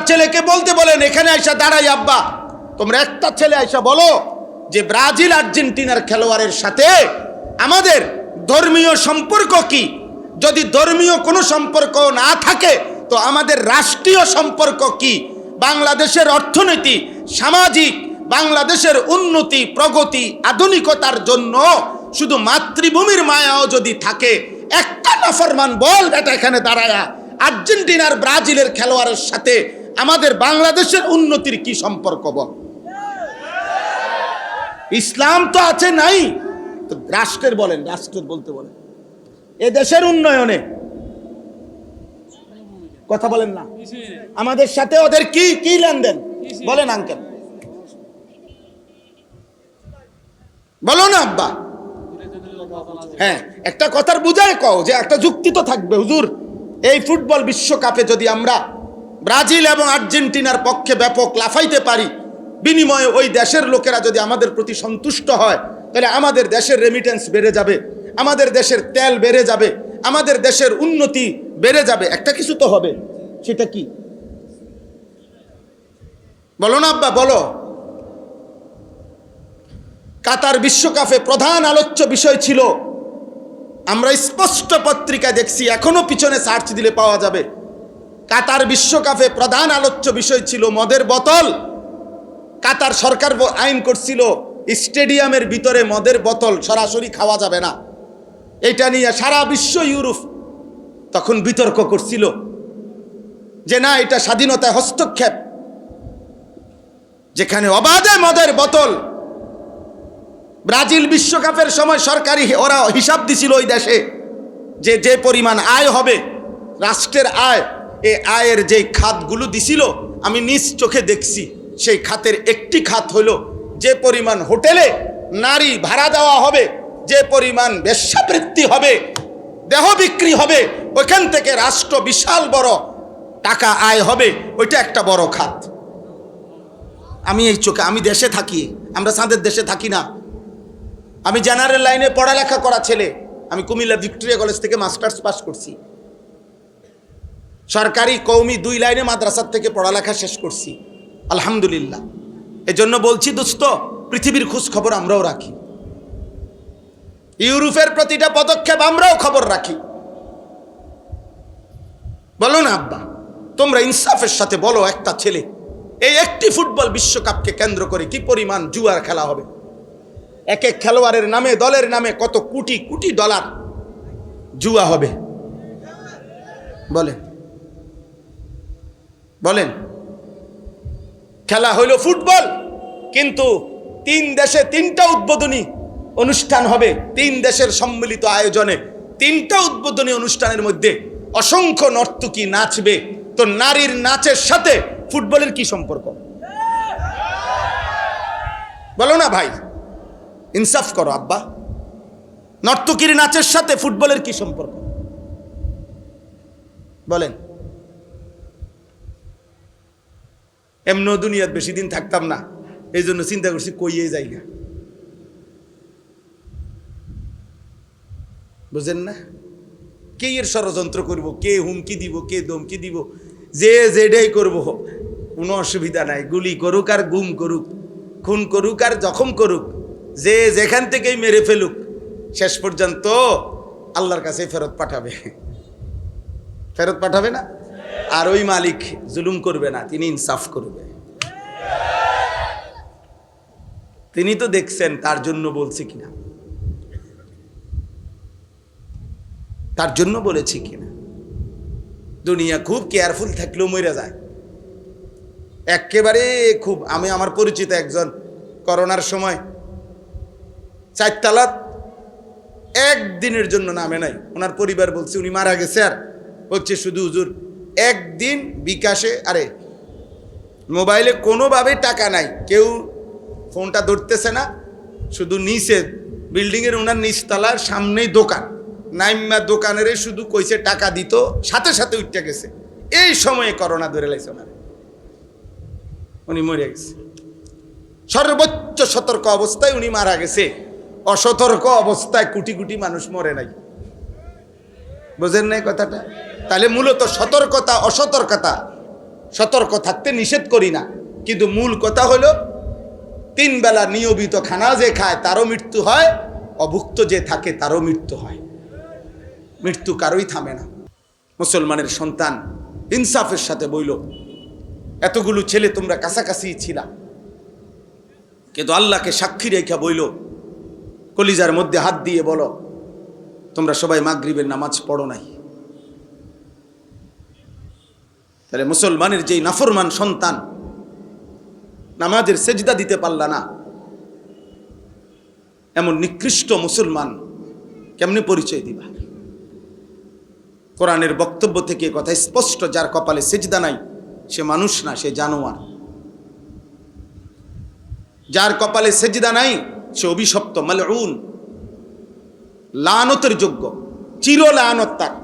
ছেলেকে বলতে বলেন, এখানে আইসা দাঁড়াই আব্বা, তোমরা একটা ছেলে আইসা বলো যে ব্রাজিল আর্জেন্টিনার খেলোয়াড়ের সাথে আমাদের ধর্মীয় সম্পর্ক কি? যদি ধর্মীয় কোনো সম্পর্ক না থাকে তো আমাদের রাষ্ট্রীয় সম্পর্ক কি? বাংলাদেশের অর্থনীতি, সামাজিক, বাংলাদেশের উন্নতি, প্রগতি, আধুনিকতার জন্য শুধু মাতৃভূমির মায়াও যদি থাকে, একটা নাফরমান বল বেটা এখানে দাঁড়ায়া আর্জেন্টিনার ব্রাজিলের খেলোয়াড়ের সাথে আমাদের বাংলাদেশের উন্নতির কি সম্পর্ক বল? ইসলাম তো আছে নাই, তো রাষ্ট্রের বলেন, রাষ্ট্রের বলতে বলেন, এ দেশের উন্নয়নে কথা বলেন না, আমাদের সাথে ওদের কি কি লেনদেন বলেন আঙ্কেল, বলো না আব্বা। হ্যাঁ, একটা কথার বুঝায় কও যে একটা যুক্তি তো থাকবে। হুজুর, এই ফুটবল বিশ্বকাপে যদি আমরা ব্রাজিল এবং আর্জেন্টিনার পক্ষে ব্যাপক লাফাইতে পারি, বিনিময়ে ওই দেশের লোকেরা যদি আমাদের প্রতি সন্তুষ্ট হয়, তাহলে আমাদের দেশের রেমিটেন্স বেড়ে যাবে, আমাদের দেশের তেল বেড়ে যাবে, আমাদের দেশের উন্নতি বেড়ে যাবে। একটা কিছু তো হবে, সেটা কি বলো না আব্বা, বলো। কাতার বিশ্বকাপে প্রধান আলোচ্য বিষয় ছিল, আমরা স্পষ্ট পত্রিকা দেখছি, এখনো পিছনে সার্চ দিলে পাওয়া যাবে, কাতার বিশ্বকাপে প্রধান আলোচ্য বিষয় ছিল মদের বোতল। কাতার সরকার আইন করছিল স্টেডিয়ামের ভিতরে মদের বোতল সরাসরি খাওয়া যাবে না। এটা নিয়ে সারা বিশ্ব, ইউরোপ তখন বিতর্ক করছিল যে না, এটা স্বাধীনতায় হস্তক্ষেপ, যেখানে অবাধে মদের বোতল। ব্রাজিল বিশ্বকাপের সময় সরকারি ওরা হিসাব দিছিল ওই দেশে যে যে পরিমাণ আয় হবে, রাষ্ট্রের আয়, এই আয়ের যে খাতগুলো দিছিল আমি নিজ চোখে দেখছি। সেই খাতের একটি খাত হলো যে পরিমাণ হোটেলে নারী ভাড়া দেওয়া হবে, যে পরিমাণ বেশ্যাবৃত্তি হবে, দেহ বিক্রি হবে, ওইখান থেকে রাষ্ট্র বিশাল বড় টাকা আয় হবে, ওইটা একটা বড় খাত। আমি এই চোখে, আমি দেশে থাকি, আমরা চাঁদের দেশে থাকি না। আমি জেনারেল লাইনে পড়ালেখা করা ছেলে, আমি কুমিল্লা ভিক্টোরিয়া কলেজ থেকে মাস্টার্স পাস করছি, সরকারি কওমি 2 লাইনে মাদ্রাসার থেকে পড়ালেখা শেষ করছি, আলহামদুলিল্লাহ। এজন্য বলছি দোস্ত, পৃথিবীর খোঁজ খবর আমরাও রাখি, ইউরোপের প্রতিটা পদক্ষেপ আমরাও খবর রাখি। বলো না আব্বা, তোমরা ইনসাফের সাথে বলো, একটা ছেলে, এই একটি ফুটবল বিশ্বকাপকে কেন্দ্র করে কি পরিমাণ জুয়ার খেলা হবে? এক এক খেলোয়াড়ের নামে, দলের নামে কত কোটি কোটি ডলার জুয়া হবে, বলেন বলেন। খেলা হইল ফুটবল, কিন্তু 3 দেশে 3টা উদ্বোধনী অনুষ্ঠান হবে, 3 দেশের সম্মিলিত আয়োজনে 3টা উদ্বোধনী অনুষ্ঠানের মধ্যে অসংখ্য নর্তকী নাচবে। তো নারীর নাচের সাথে ফুটবলের কি সম্পর্ক? বলো না ভাই, ইনসাফ করো আব্বা, নর্তকীর নাচের সাথে ফুটবলের কি সম্পর্ক বলেন? এমন দুনিয়ার বেশি দিন থাকতাম না, এই জন্য চিন্তা করছি কইয়ে যাই না, বুঝেন না? কে এর ষড়যন্ত্র করব, কে হুমকি দিব, কে ধমকি দিব, যে যেটাই করব কোনো অসুবিধা নাই। গুলি করুক আর গুম করুক, খুন করুক আর জখম করুক, যে যেখান থেকেই মেরে ফেলুক, শেষ পর্যন্ত আল্লাহর কাছে ফেরত পাঠাবে, ফেরত পাঠাবে না? আর ওই মালিক জুলুম করবে না, তিনি ইনসাফ করবে। তিনি তো দেখছেন, তার জন্য বলছে কিনা, তার জন্য বলেছি কিনা। দুনিয়া খুব কেয়ারফুল থাকলেও মরে যায় একেবারে খুব। আমি আমার পরিচিত একজন করোনার সময় 4 তলা একদিনের জন্য নামে নাই, ওনার পরিবার বলছে উনি মারা গেছে, আর বলছে শুধু হুজুর একদিন বিকাশে, আরে মোবাইলে কোনোভাবে টাকা নাই, কেউ ফোনটা ধরতেছে না, শুধু নিচে বিল্ডিংয়ের ওনার নিচতলার সামনেই দোকান, নাইমা দোকানের শুধু কইছে টাকা দিত, সাথে সাথে উঠতে গেছে। এই সময়ে করোনা ধরে লাইছে ওনার, উনি মরে গেছে। সর্বোচ্চ সতর্ক অবস্থায় উনি মারা গেছে, অসতর্ক অবস্থায় কোটি কোটি মানুষ মরে নাই। বুঝেন নাই কথাটা? তাহলে মূলত সতর্কতা অসতর্কতা সতর্ক থাকতে নিষেধ করি না, কিন্তু মূল কথা হলো 3 বেলা নিয়মিত খানা যে খায় তারও মৃত্যু হয়, অভুক্ত যে থাকে তারও মৃত্যু হয়। মৃত্যু কারোই থামে না। মুসলমানের সন্তান ইনসাফের সাথে বইল, এতগুলো ছেলে তোমরা কাছাকাছি ছিলা, কিন্তু আল্লাহকে সাক্ষী রেখা বইল, কলিজার মধ্যে হাত দিয়ে বলো, তোমরা সবাই মাগরিবের নামাজ পড়ো নাই। তাহলে মুসলমানের যেই নাফরমান সন্তান নামাজের সেজদা দিতে পারল না, এমন নিকৃষ্ট মুসলমান কেমনে পরিচয় দিবা? কোরআনের বক্তব্য থেকে কথা স্পষ্ট, যার কপালে সেজদা নাই সে মানুষ না, সে জানোয়ার। যার কপালে সেজদা নাই সে অভিশপ্ত, মালউন, লানতের যোগ্য, চির লানত তার।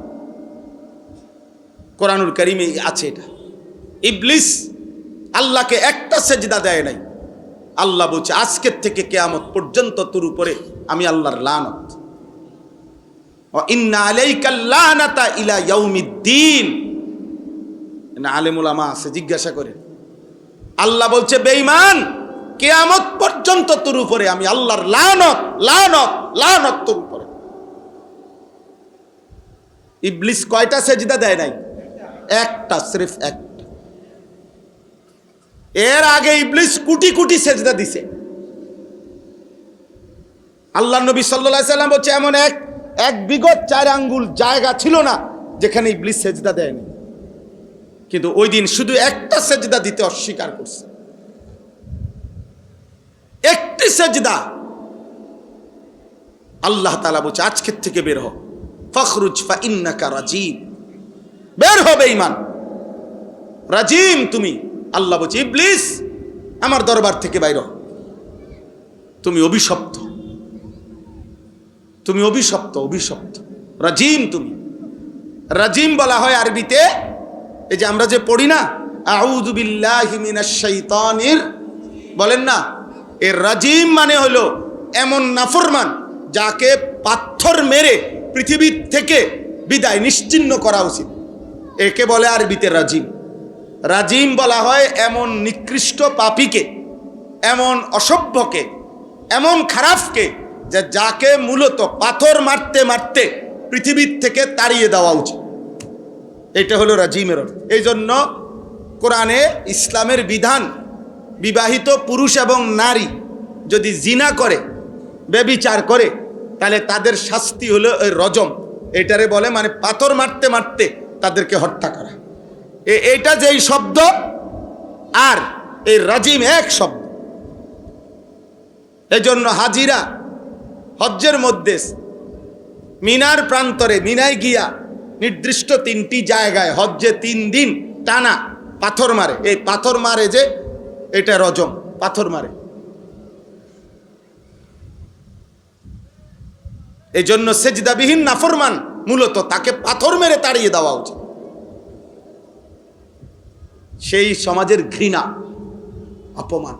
কোরআনুল কারীমে আছে এটা। ইবলিস আল্লাহকে একটা সেজদা দেয় নাই। আল্লাহ বলছে আজকের থেকে কিয়ামত পর্যন্ত তোর উপরে আমি আল্লাহর লানত। ওয়া ইন্না আলাইকাল লানাতা ইলা ইয়াউমিদ্দিন। না আলেম উলামা আছে, জিজ্ঞাসা করে। আল্লাহ বলছে বেঈমান, কিয়ামত পর্যন্ত তোর উপরে আমি আল্লাহর লানত, লানত, লানত তোর উপরে। ইবলিস কয়টা সেজদা দেয় নাই? একটা, সির্ফ একটা। এর আগে ইবলিস কোটি কোটি সেজদা দিছে। আল্লাহ নবী সাল্লাল্লাহু আলাইহি সাল্লাম বলছে এমন এক বিগত 4 আঙ্গুল জায়গা ছিল না যেখানে ইবলিস সেজদা দেয়নি, কিন্তু ওই দিন শুধু একটা সেজদা দিতে অস্বীকার করছে। একটি সেজদা। আল্লাহ তাআলা বলছে আজকের থেকে বের হ, ফখরুজ ফা ইন্নাকা রাজিম। বের হবে ঈমান, রাজিম তুমি। আল্লাহ বলছে ইবলিস আমার দরবার থেকে বাইর হ, তুমি অভিশপ্ত, তুমি অভিশপ্ত, অভিশপ্ত, রাজিম তুমি। রাজিম বলা হয় আরবিতে, এই যে আমরা যে পড়ি না আউযু বিল্লাহি মিনাশ শাইতানির, বলেন না, এর রাজিম মানে হলো এমন নাফরমান যাকে পাথর মেরে পৃথিবীর থেকে বিদায় নিশ্চিহ্ন করা উচিত, একে বলে আরবিতে রাজিম। রাজিম বলা হয় এমন নিকৃষ্ট পাপীকে, এমন অসভ্যকে, এমন খারাপকে, যে যাকে মূলত পাথর মারতে মারতে পৃথিবীর থেকে তাড়িয়ে দেওয়া উচিত। এটা হলো রাজিমের অর্থ। এই জন্য কোরআনে ইসলামের বিধান, বিবাহিত পুরুষ এবং নারী যদি জিনা করে, ব্যভিচার করে, তাহলে তাদের শাস্তি হলো ওই রজম। এটারে বলে মানে পাথর মারতে মারতে তাদেরকে হত্যা করা। এইটা যেই শব্দ আর এই রাজিম এক শব্দ। এই জন্য হাজিরা হজ্জের মধ্যে মিনার প্রান্তরে, মিনায় গিয়া নির্দিষ্ট 3টি জায়গায় হজ্জে 3 দিন টানা পাথর মারে। এই পাথর মারে যে, এটা রজম, পাথর মারে। এই জন্য সেজদাবিহীন নাফরমান মূলত তাকে পাথর মেরে তাড়িয়ে দেওয়া উচিত। সেই সমাজের ঘৃণা, অপমান।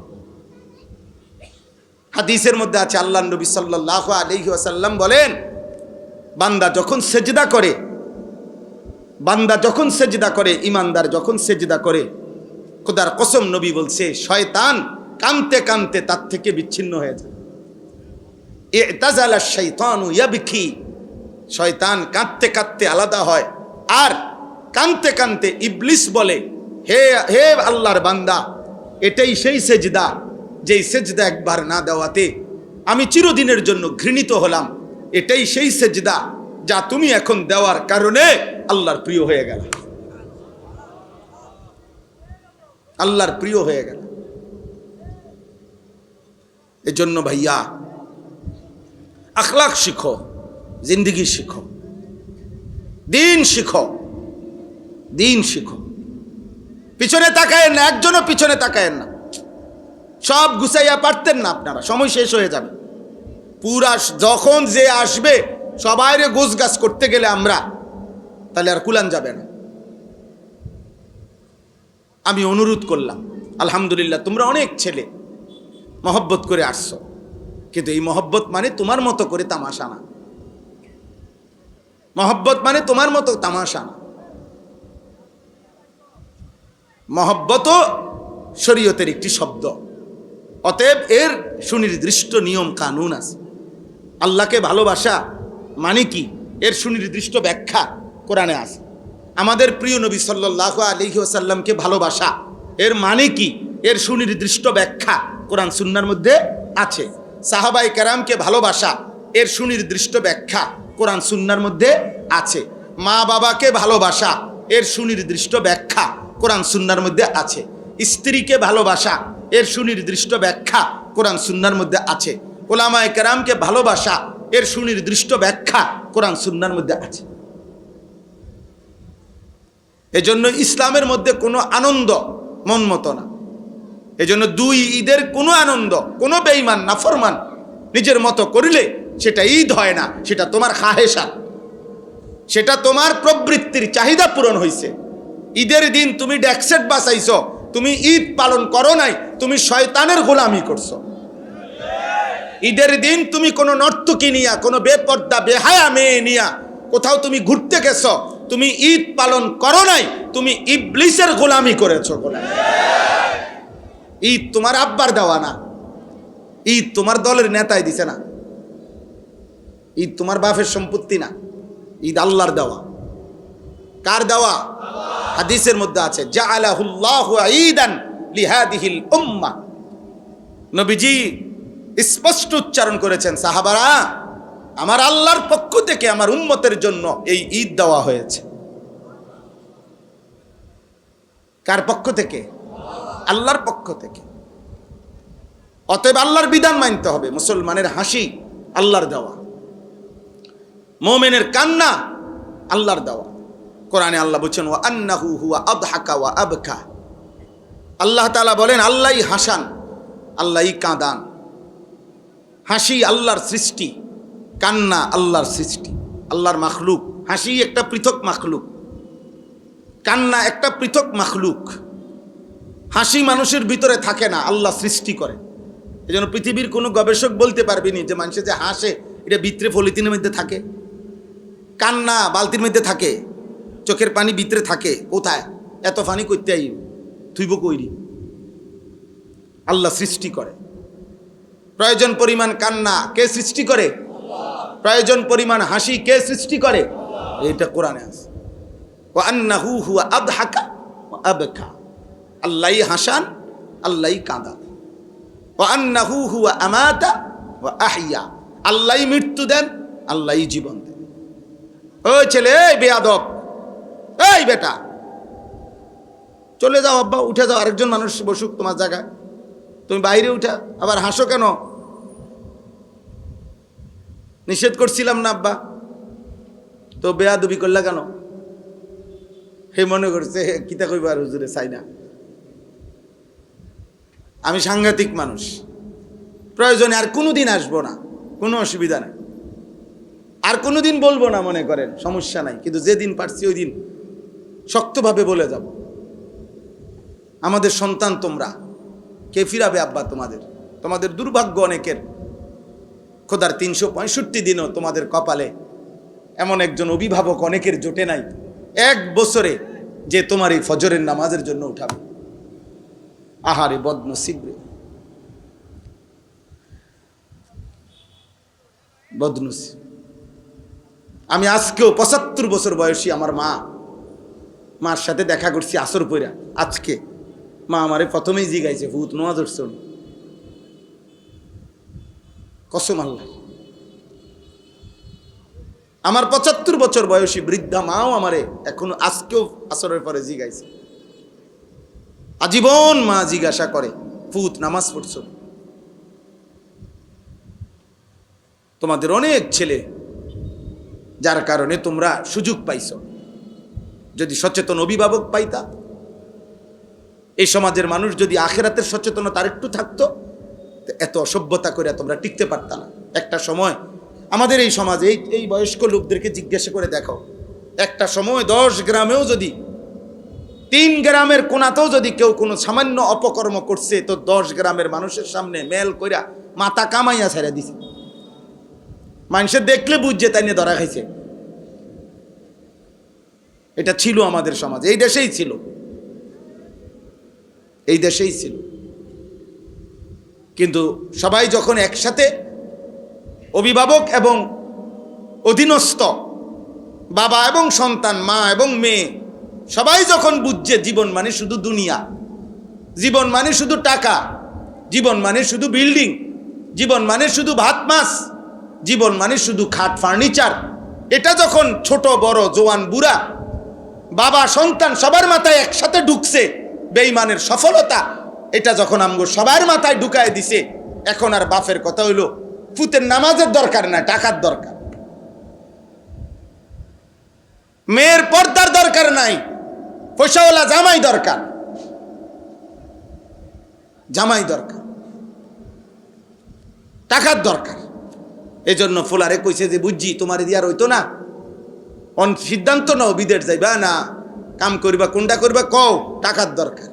হাদিসের মধ্যে আছে, আল্লাহ নবী সাল্লাল্লাহু আলাইহি ওয়াসাল্লাম বলেন, বান্দা যখন সেজদা করে, বান্দা যখন সেজদা করে, ইমানদার যখন সেজদা করে, খোদার কসম নবী বলছে শয়তান কাঁদতে কাঁদতে তার থেকে বিচ্ছিন্ন হয়ে যায়। ইতাজালা শাইতানু ইয়াবকি, শয়তান কাঁদতে কাঁদতে আলাদা হয়। আর কাঁদতে কাঁদতে ইবলিস বলে, হে হে আল্লাহর বান্দা, এটাই সেই সেজদা যেই সেজদা একবার না দেওয়াতে আমি চিরদিনের জন্য ঘৃণিত হলাম। এটাই সেই সেজদা যা তুমি এখন দেওয়ার কারণে আল্লাহর প্রিয় হয়ে গেল, আল্লাহর প্রিয় হয়ে গেল। এজন্য ভাইয়া আখলাক শিখো, জিন্দেগি শিখো, দিন শিখো, দিন শিখো। পিছনে তাকায়েন না, একজনও পিছনে তাকায়েন না। সব গুছাইয়া পারতেন না আপনারা, সময় শেষ হয়ে যাবে। পুরা যখন যে আসবে সবাইরে গোছগাছ করতে গেলে আমরা, তাহলে আর কুলান যাবে না। আমি অনুরোধ করলাম, আলহামদুলিল্লাহ তোমরা অনেক ছেলে মহব্বত করে আসছো, কিন্তু এই মহব্বত মানে তোমার মতো করে তামাশা না। মহব্বত মানে তোমার মতো তামাশা না। মহব্বতও শরীয়তের একটি শব্দ। অতএব এর সুনির্দিষ্ট নিয়ম কানুন আছে। আল্লাহকে ভালোবাসা মানে কি, এর সুনির্দিষ্ট ব্যাখ্যা কোরআনে আছে। আমাদের প্রিয় নবী সাল্লাল্লাহু আলাইহি ওয়াসাল্লামকে ভালোবাসা এর মানে কি, এর সুনির্দিষ্ট ব্যাখ্যা কোরআন সুন্নাহর মধ্যে আছে। সাহাবায়ে কেরামকে ভালোবাসা এর সুনির্দিষ্ট ব্যাখ্যা কোরআন সুন্নাহর মধ্যে আছে। মা বাবাকে ভালোবাসা এর সুনির্দিষ্ট ব্যাখ্যা কোরআন সুন্নাহর মধ্যে আছে। স্ত্রীকে ভালোবাসা এর সুনির্দিষ্ট ব্যাখ্যা কোরআন সুন্নাহর মধ্যে আছে। উলামায়ে কেরামকে ভালোবাসা এর সুনির্দিষ্ট ব্যাখ্যা কোরআন সুন্নাহর মধ্যে আছে। এজন্য ইসলামের মধ্যে কোনো আনন্দ মন মতো না। এজন্য দুই ঈদের কোনো আনন্দ কোনো বেঈমান নাফরমান নিজের মতো করিলে সেটা ঈদ হয় না, সেটা তোমার খাহেশা, সেটা তোমার প্রবৃত্তির চাহিদা পূরণ হয়েছে। ঈদের দিন তুমি ড্যাকসেট বাঁচাইছো, তুমি ঈদ পালন করো নাই, তুমি শয়তানের গোলামি করছো। ঈদের দিন তুমি কোনো নর্তকী নিয়া, কোনো বেপর্দা বেহায়া মেয়ে নিয়া কোথাও তুমি ঘুরতে গেছো, তুমি ঈদ পালন করো নাই, তুমি ইবলিসের গোলামি করেছো। ঈদ তোমার আব্বার দেওয়া না, ঈদ তোমার দলের নেতায় দিছে না, ঈদ তোমার বাপের সম্পত্তি না, ঈদ আল্লাহর দেওয়া। কার দেওয়া? হাদিসের মধ্যে আছে জাআলাহুল্লাহু ঈদান লিহাদিহিল উম্মাহ। নবীজি স্পষ্ট উচ্চারণ করেছেন, সাহাবারা আমার আল্লাহর পক্ষ থেকে আমার উম্মতের জন্য এই ঈদ দেওয়া হয়েছে। কার পক্ষ থেকে? আল্লাহর পক্ষ থেকে। অতএব আল্লাহর বিধান মানতে হবে। মুসলমানের হাসি আল্লাহর দেওয়া, মুমিনের কান্না আল্লাহর দেওয়া। কোরআনে আল্লাহ বলছেন ওয়া আন্নাহু হুয়া আদহাকা ওয়া আবকা। আল্লাহ তাআলা বলেন আল্লাহই হাসান, আল্লাহই কাঁদান। হাসি আল্লাহর সৃষ্টি, কান্না আল্লাহর সৃষ্টি, আল্লাহর মাখলুক। হাসি একটা পৃথক মাখলুক, কান্না একটা পৃথক মাখলুক। হাসি মানুষের ভিতরে থাকে না, আল্লাহ সৃষ্টি করে। এই জন্য পৃথিবীর কোনো গবেষক বলতে পারবেনি যে মানুষে যে হাসে এটা ভিতরে পলিথিনের মধ্যে থাকে, কান্না বালতির মধ্যে থাকে, চোখের পানি ভিতরে থাকে। কোথায় এত পানি করতে আই থুইব কইরি? আল্লাহ সৃষ্টি করে। প্রয়োজন পরিমাণ কান্না কে সৃষ্টি করে? প্রয়োজন পরিমাণ হাসি কে সৃষ্টি করে? এটা কোরআনে আছে। ওয়া আন্নাহু হুয়া আদহাকা ওয়া আবকা। আল্লাহই হাসান, আল্লাহই কাঁদান। ওয়া আন্নাহু হুয়া আমাতা ওয়া আহইয়া। আল্লাহই মৃত্যু দেন, আল্লাহই জীবন দেন। ওই ছেলে, এই বেয়াদব, এই বেটা, চলে যাও আব্বা, উঠে যাও, আরেকজন মানুষ বসুক তোমার জায়গায়, তুমি বাইরে উঠা আবার হাসো কেন? নিষেধ করছিলাম না আব্বা, তো বেয়াদবি করলা কেন? হে মনে করছে কিতা কইবার হুজুরে চাই না। আমি সাংঘাতিক মানুষ, প্রয়োজনে আর কোনোদিন আসবো না, কোনো অসুবিধা নেই, আর কোনোদিন বলবো না, মনে করেন সমস্যা নাই। কিন্তু যেদিন পারছি ওই দিন শক্তভাবে বলে যাব। আমাদের সন্তান তোমরা, কে ফিরাবে আব্বা তোমাদের? তোমাদের দুর্ভাগ্য অনেকের, খোদার 365 দিনও তোমাদের কপালে এমন একজন অভিভাবক অনেকের জোটে নাই এক বছরে যে তোমার এই ফজরের নামাজের জন্য উঠাবে। আহারে বদনসিব রে, বদনসিব। আমি আজকেও 75 বছর বয়সী আমার মার সাথে দেখা করছি আসর পইরা। আজকে মা আমারে প্রথমেই জিগাইছে ভূত নোয়াজ উঠছন, কসম আল্লাহ। আমার 75 বছর বয়সী বৃদ্ধা মাও আমারে এখন আজকেও আসরের পরে জিগাইছে। আজীবন মা জিজ্ঞাসা করে ভূত নামাজ পড়ছ? তোমাদের অনেক ছেলে, যার কারণে তোমরা সুযোগ পাইছ। যদি সচেতন অভিভাবক পাইতা, এই সমাজের মানুষ যদি আখিরাতের সচেতনতা আরেকটু থাকতো, এত অসভ্যতা করে তোমরা টিকতে পারতা না। একটা সময় আমাদের এই সমাজে এই বয়স্ক লোকদেরকে জিজ্ঞাসা করে দেখো, একটা সময় 10 গ্রামেও যদি 3 গ্রামের কোনাতেও যদি কেউ কোনো সামান্য অপকর্ম করছে, তো 10 গ্রামের মানুষের সামনে মেল কইরা মাথা কামাইয়া ছেড়ে দিছে। মানুষের দেখলে বুঝছে তাই নিয়ে ধরা খাইছে। এটা ছিল আমাদের সমাজ, এই দেশেই ছিল। এই দেশেই ছিল। কিন্তু সবাই যখন একসাথে, অভিভাবক এবং অধীনস্থ, বাবা এবং সন্তান, মা এবং মেয়ে, সবাই যখন বুঝছে জীবন মানে শুধু দুনিয়া, জীবন মানে শুধু টাকা, জীবন মানে শুধু বিল্ডিং, জীবন মানে শুধু ভাত মাছ, জীবন মানে শুধু খাট ফার্নিচার, এটা যখন ছোট বড় জোয়ান বুড়া, বাবা সন্তান সবার মাথায় একসাথে ঢুকছে, বেঈমানের সফলতা এটা যখন আমগো সবার মাথায় ঢুকায় দিছে, এখন আর বাপের কথা হইলো ফুতের নামাজের দরকার না, টাকার দরকার। মেয়ের পর্দার দরকার নাই, পয়সাওয়ালা জামাই দরকার, জামাই দরকার, টাকার দরকার। এই জন্য ফুলারে কইছে যে বুঝছি তোমার দিয়ার হইতো না, অন সিদ্ধান্ত নাও বিদেশ যাইবা না কাম করিবা, কোনটা করিবা কও, টাকার দরকার।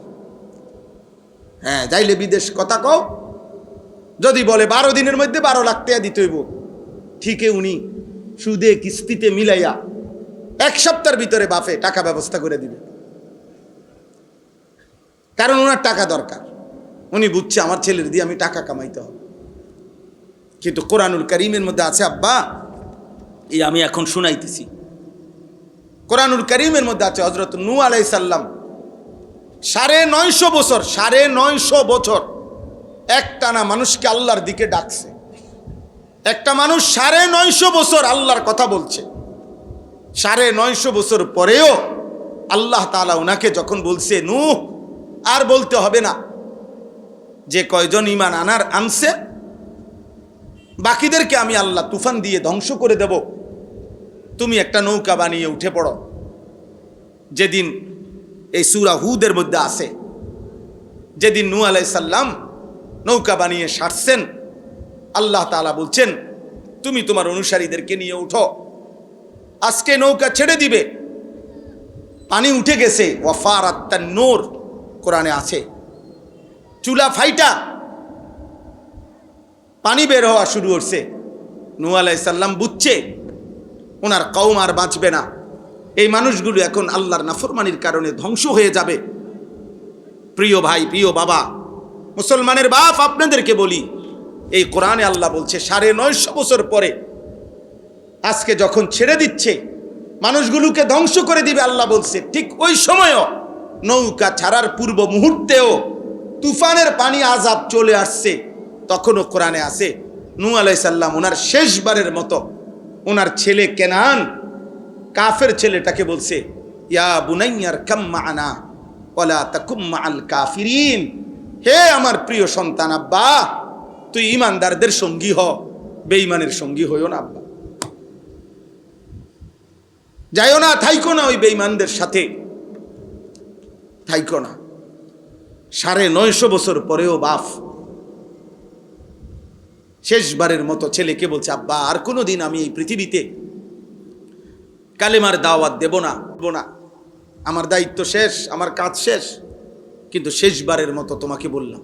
হ্যাঁ যাইলে বিদেশ কথা কও, যদি বলে 12 দিনের মধ্যে 12 লাখ টাকা দিতে হইব, ঠিকই উনি সুদে কিস্তিতে মিলাইয়া 1 সপ্তাহের ভিতরে বাপে টাকা ব্যবস্থা করে দিবে, কারণ ওনার টাকা দরকার। উনি বুঝছে আমার ছেলের দিয়ে আমি টাকা কামাইতে হবে। কিন্তু কোরআনুল কারীমের মধ্যে আছে আব্বা, এই আমি এখন শুনাইতেছি, কোরআনুল কারীমের মধ্যে আছে হযরত নূহ আলাইহিস সালাম 950 বছর, 950 বছর একটানা মানুষকে আল্লাহর দিকে ডাকছে। একটা মানুষ 950 বছর আল্লাহর কথা বলছে, 950 বছর পরেও আল্লাহ তাআলা ওনাকে যখন বলছে নূহ আর বলতে হবে না, যে কয়জন ঈমান আনছে বাকিদেরকে আমি আল্লাহ তুফান দিয়ে ধ্বংস করে দেব, তুমি একটা নৌকা বানিয়ে উঠে পড়ো। যেদিন এই সূরা হুদের মধ্যে আছে, যেদিন নূহ আলাইহিস সালাম নৌকা বানিয়ে সারছেন, আল্লাহ তাআলা বলছেন তুমি তোমার অনুসারীদেরকে নিয়ে উঠো, আজকে নৌকা ছেড়ে দিবে। পানি উঠে গেছে, ওয়াফারাত তান্নুর কোরআনে আছে, চুলা ফাইটা পানি বের হওয়া শুরু হচ্ছে। নূহ আলাইহিস সালাম বুঝছে ওনার কওম আর বাঁচবে না, এই মানুষগুলো এখন আল্লাহর নাফরমানির কারণে ধ্বংস হয়ে যাবে। প্রিয় ভাই, প্রিয় বাবা, মুসলমানের বাপ, আপনাদেরকে বলি, এই কোরআনে আল্লাহ বলছে 950 বছর পরে আজকে যখন ছেড়ে দিচ্ছে, মানুষগুলোকে ধ্বংস করে দিবে, আল্লাহ বলছে ঠিক ওই সময়ও নৌকা ছাড়ার পূর্ব মুহূর্তেও তুফানের পানি আযাব চলে আসছে। তখনও কোরআনে আছে নূহ আলাইহিস সালাম ওনার শেষবারের মতো ওনার ছেলে কেনান, কাফের ছেলেটাকে বলছে ইয়া বুনাইয়ার কাম মা'ানা ওয়ালা তাকুম মা'আল কাফিরিন, হে আমার প্রিয় সন্তান আব্বা, তুই ঈমানদারদের সঙ্গী হ, বেঈমানের সঙ্গী হইও না আব্বা, যাইও না, থাইকো না ওই বেঈমানদের সাথে, থাইকো না। 950 বছর পরেও বাপ শেষবারের মতো ছেলেকে বলছে আব্বা আর কোনোদিন আমি এই পৃথিবীতে কালেমার দাওয়াত দেব না, আমার দায়িত্ব শেষ, আমার কাজ শেষ, কিন্তু শেষবারের মতো তোমাকে বললাম।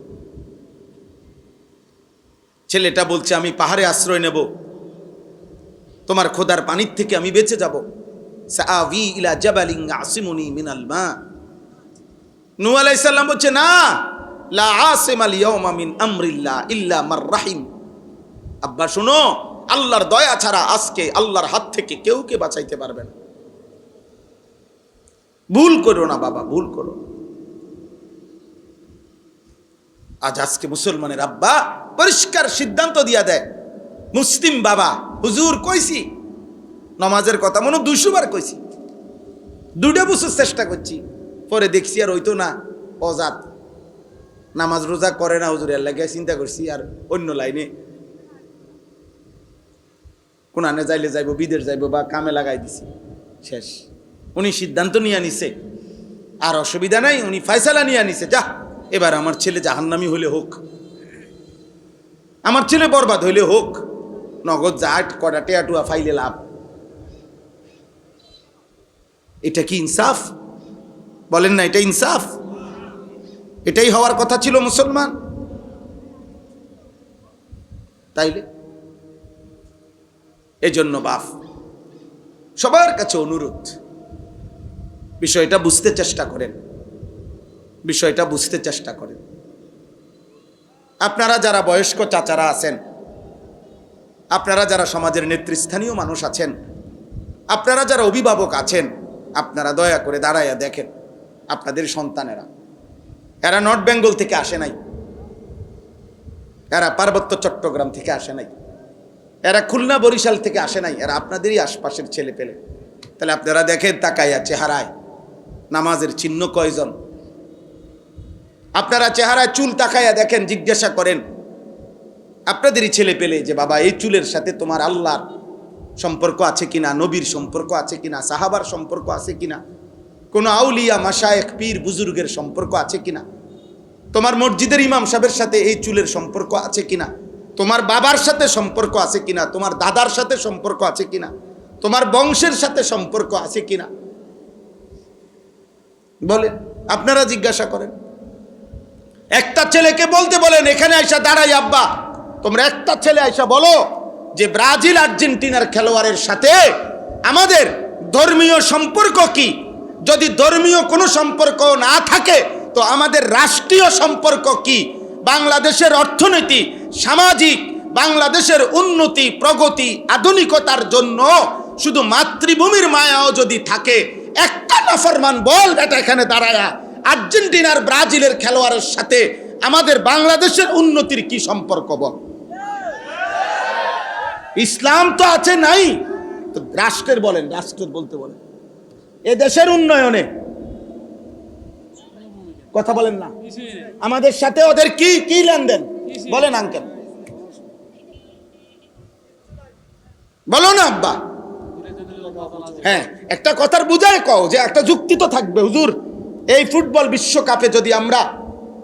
ছেলেটা বলছে আমি পাহাড়ে আশ্রয় নেব, তোমার খোদার পানির থেকে আমি বেঁচে যাব। সাআবি ইলা জাবালিন আসিমুনি মিনাল মা। নূহ আলাইহিস সালাম বলছে না, লা আসিমাল ইয়াউমা মিন আমরিল্লাহ ইল্লা মার রাহিম। আব্বা শুনো, আল্লাহর দয়া ছাড়া আজকে আল্লাহর হাত থেকে কেউকে বাঁচাইতে পারবে না। ভুল করো না বাবা, ভুল করো। আজকে মুসলমানের আব্বা পরিষ্কার সিদ্ধান্ত দিয়া দেয়, মুসলিম বাবা, হুজুর কইছি নামাজের কথা মনে 200 বার কইছি, 2 বছর চেষ্টা করছি, পরে দেখছি আর হইতো না, অজাত নামাজ রোজা করে না হুজুর, এর লাগে চিন্তা করছি আর অন্য লাইনে কোনানে যাইলে যাইব, বিদেশ যাইব বা কামে লাগাই দিছি, শেষ। উনি সিদ্ধান্ত নিয়ে নিছে, আর অসুবিধা নাই, উনি ফয়সালা নিয়ে নিছে, যা এবার আমার ছেলে জাহান্নামী হইলে হোক, আমার ছেলে বরবাদ হইলে হোক, নগদ জাট কটা টেয়াটুয়া ফাইলে লাভ। এটা কি ইনসাফ? বলেন না এটা ইনসাফ? এটাই হওয়ার কথা ছিল মুসলমান। তাইলে এজন্য বাপ সবার কাছে অনুরোধ, বিষয়টা বুঝতে চেষ্টা করেন, বিষয়টা বুঝতে চেষ্টা করেন। আপনারা যারা বয়স্ক চাচারা আছেন, আপনারা যারা সমাজের নেতৃস্থানীয় মানুষ আছেন, আপনারা যারা অভিভাবক আছেন, আপনারা দয়া করে দাঁড়াইয়া দেখেন আপনাদের সন্তানেরা, এরা নর্থ বেঙ্গল থেকে আসে নাই, এরা পার্বত্য চট্টগ্রাম থেকে আসে নাই, এরা খুলনা বরিশাল থেকে আসে নাই, এরা আপনাদেরই আশপাশের ছেলে পেলে। তাহলে আপনারা দেখেন তাকাইয়া চেহারায় নামাজের চিহ্ন কয়জন? আপনারা চেহারায় চুল তাকাইয়া দেখেন, জিজ্ঞাসা করেন আপনাদেরই ছেলে পেলে যে বাবা এই চুলের সাথে তোমার আল্লাহর সম্পর্ক আছে কিনা, নবীর সম্পর্ক আছে কিনা, সাহাবার সম্পর্ক আছে কিনা, কোনো আউলিয়া মাশায়েখ পীর বুজুর্গের সম্পর্ক আছে কিনা, তোমার মসজিদের ইমাম সাহেবের সাথে এই চুলের সম্পর্ক আছে কিনা, তোমার বাবার সাথে সম্পর্ক আছে কিনা, তোমার দাদার সাথে সম্পর্ক আছে কিনা, তোমার বংশের সাথে সম্পর্ক আছে কিনা বলেন। আপনারা জিজ্ঞাসা করেন। একটা ছেলেকে বলতে বলেন এখানে আইসা দাঁড়াই, আব্বা তোমরা একটা ছেলে আইসা বলো যে ব্রাজিল আর্জেন্টিনার খেলোয়াড়ের সাথে আমাদের ধর্মীয় সম্পর্ক কি? যদি ধর্মীয় কোনো সম্পর্ক না থাকে তো আমাদের রাষ্ট্রীয় সম্পর্ক কি? বাংলাদেশের অর্থনীতি, সামাজিক, বাংলাদেশের উন্নতি, প্রগতি, আধুনিকতার জন্য শুধু মাতৃভূমির মায়াও যদি থাকে, একটা নাফরমান বল এটা এখানে দাঁড়ায়া আর্জেন্টিনার ব্রাজিলের খেলোয়াড়ের সাথে আমাদের বাংলাদেশের উন্নতির কি সম্পর্ক বল? ইসলাম তো আছে নাই, তো রাষ্ট্রের বলেন, রাষ্ট্রের বলতে বলেন। এ দেশের উন্নয়নে কথা বলেন না, আমাদের সাথে ওদের কি কি লেনদেন বলেন আঙ্কেল, বলো না আব্বা। হ্যাঁ, একটা কথার বুঝায় কও যে একটা যুক্তি তো থাকবে। হুজুর, এই ফুটবল বিশ্বকাপে যদি আমরা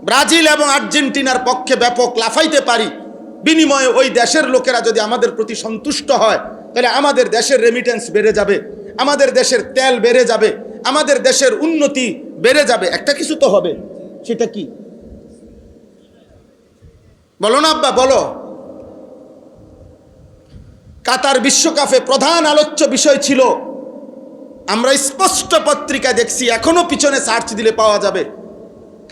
ব্রাজিল এবং আর্জেন্টিনার পক্ষে ব্যাপক লাফাইতে পারি, বিনিময়ে ওই দেশের লোকেরা যদি আমাদের প্রতি সন্তুষ্ট হয়, তাহলে আমাদের দেশের রেমিটেন্স বেড়ে যাবে, আমাদের দেশের তেল বেড়ে যাবে, আমাদের দেশের উন্নতি বেড়ে যাবে। একটা কিছু তো হবে, সেটা কি বলো না আব্বা, বলো। কাতার বিশ্বকাপে প্রধান আলোচ্য বিষয় ছিল, আমরা স্পষ্ট পত্রিকায় দেখছি, এখনো পিছনে সার্চ দিলে পাওয়া যাবে,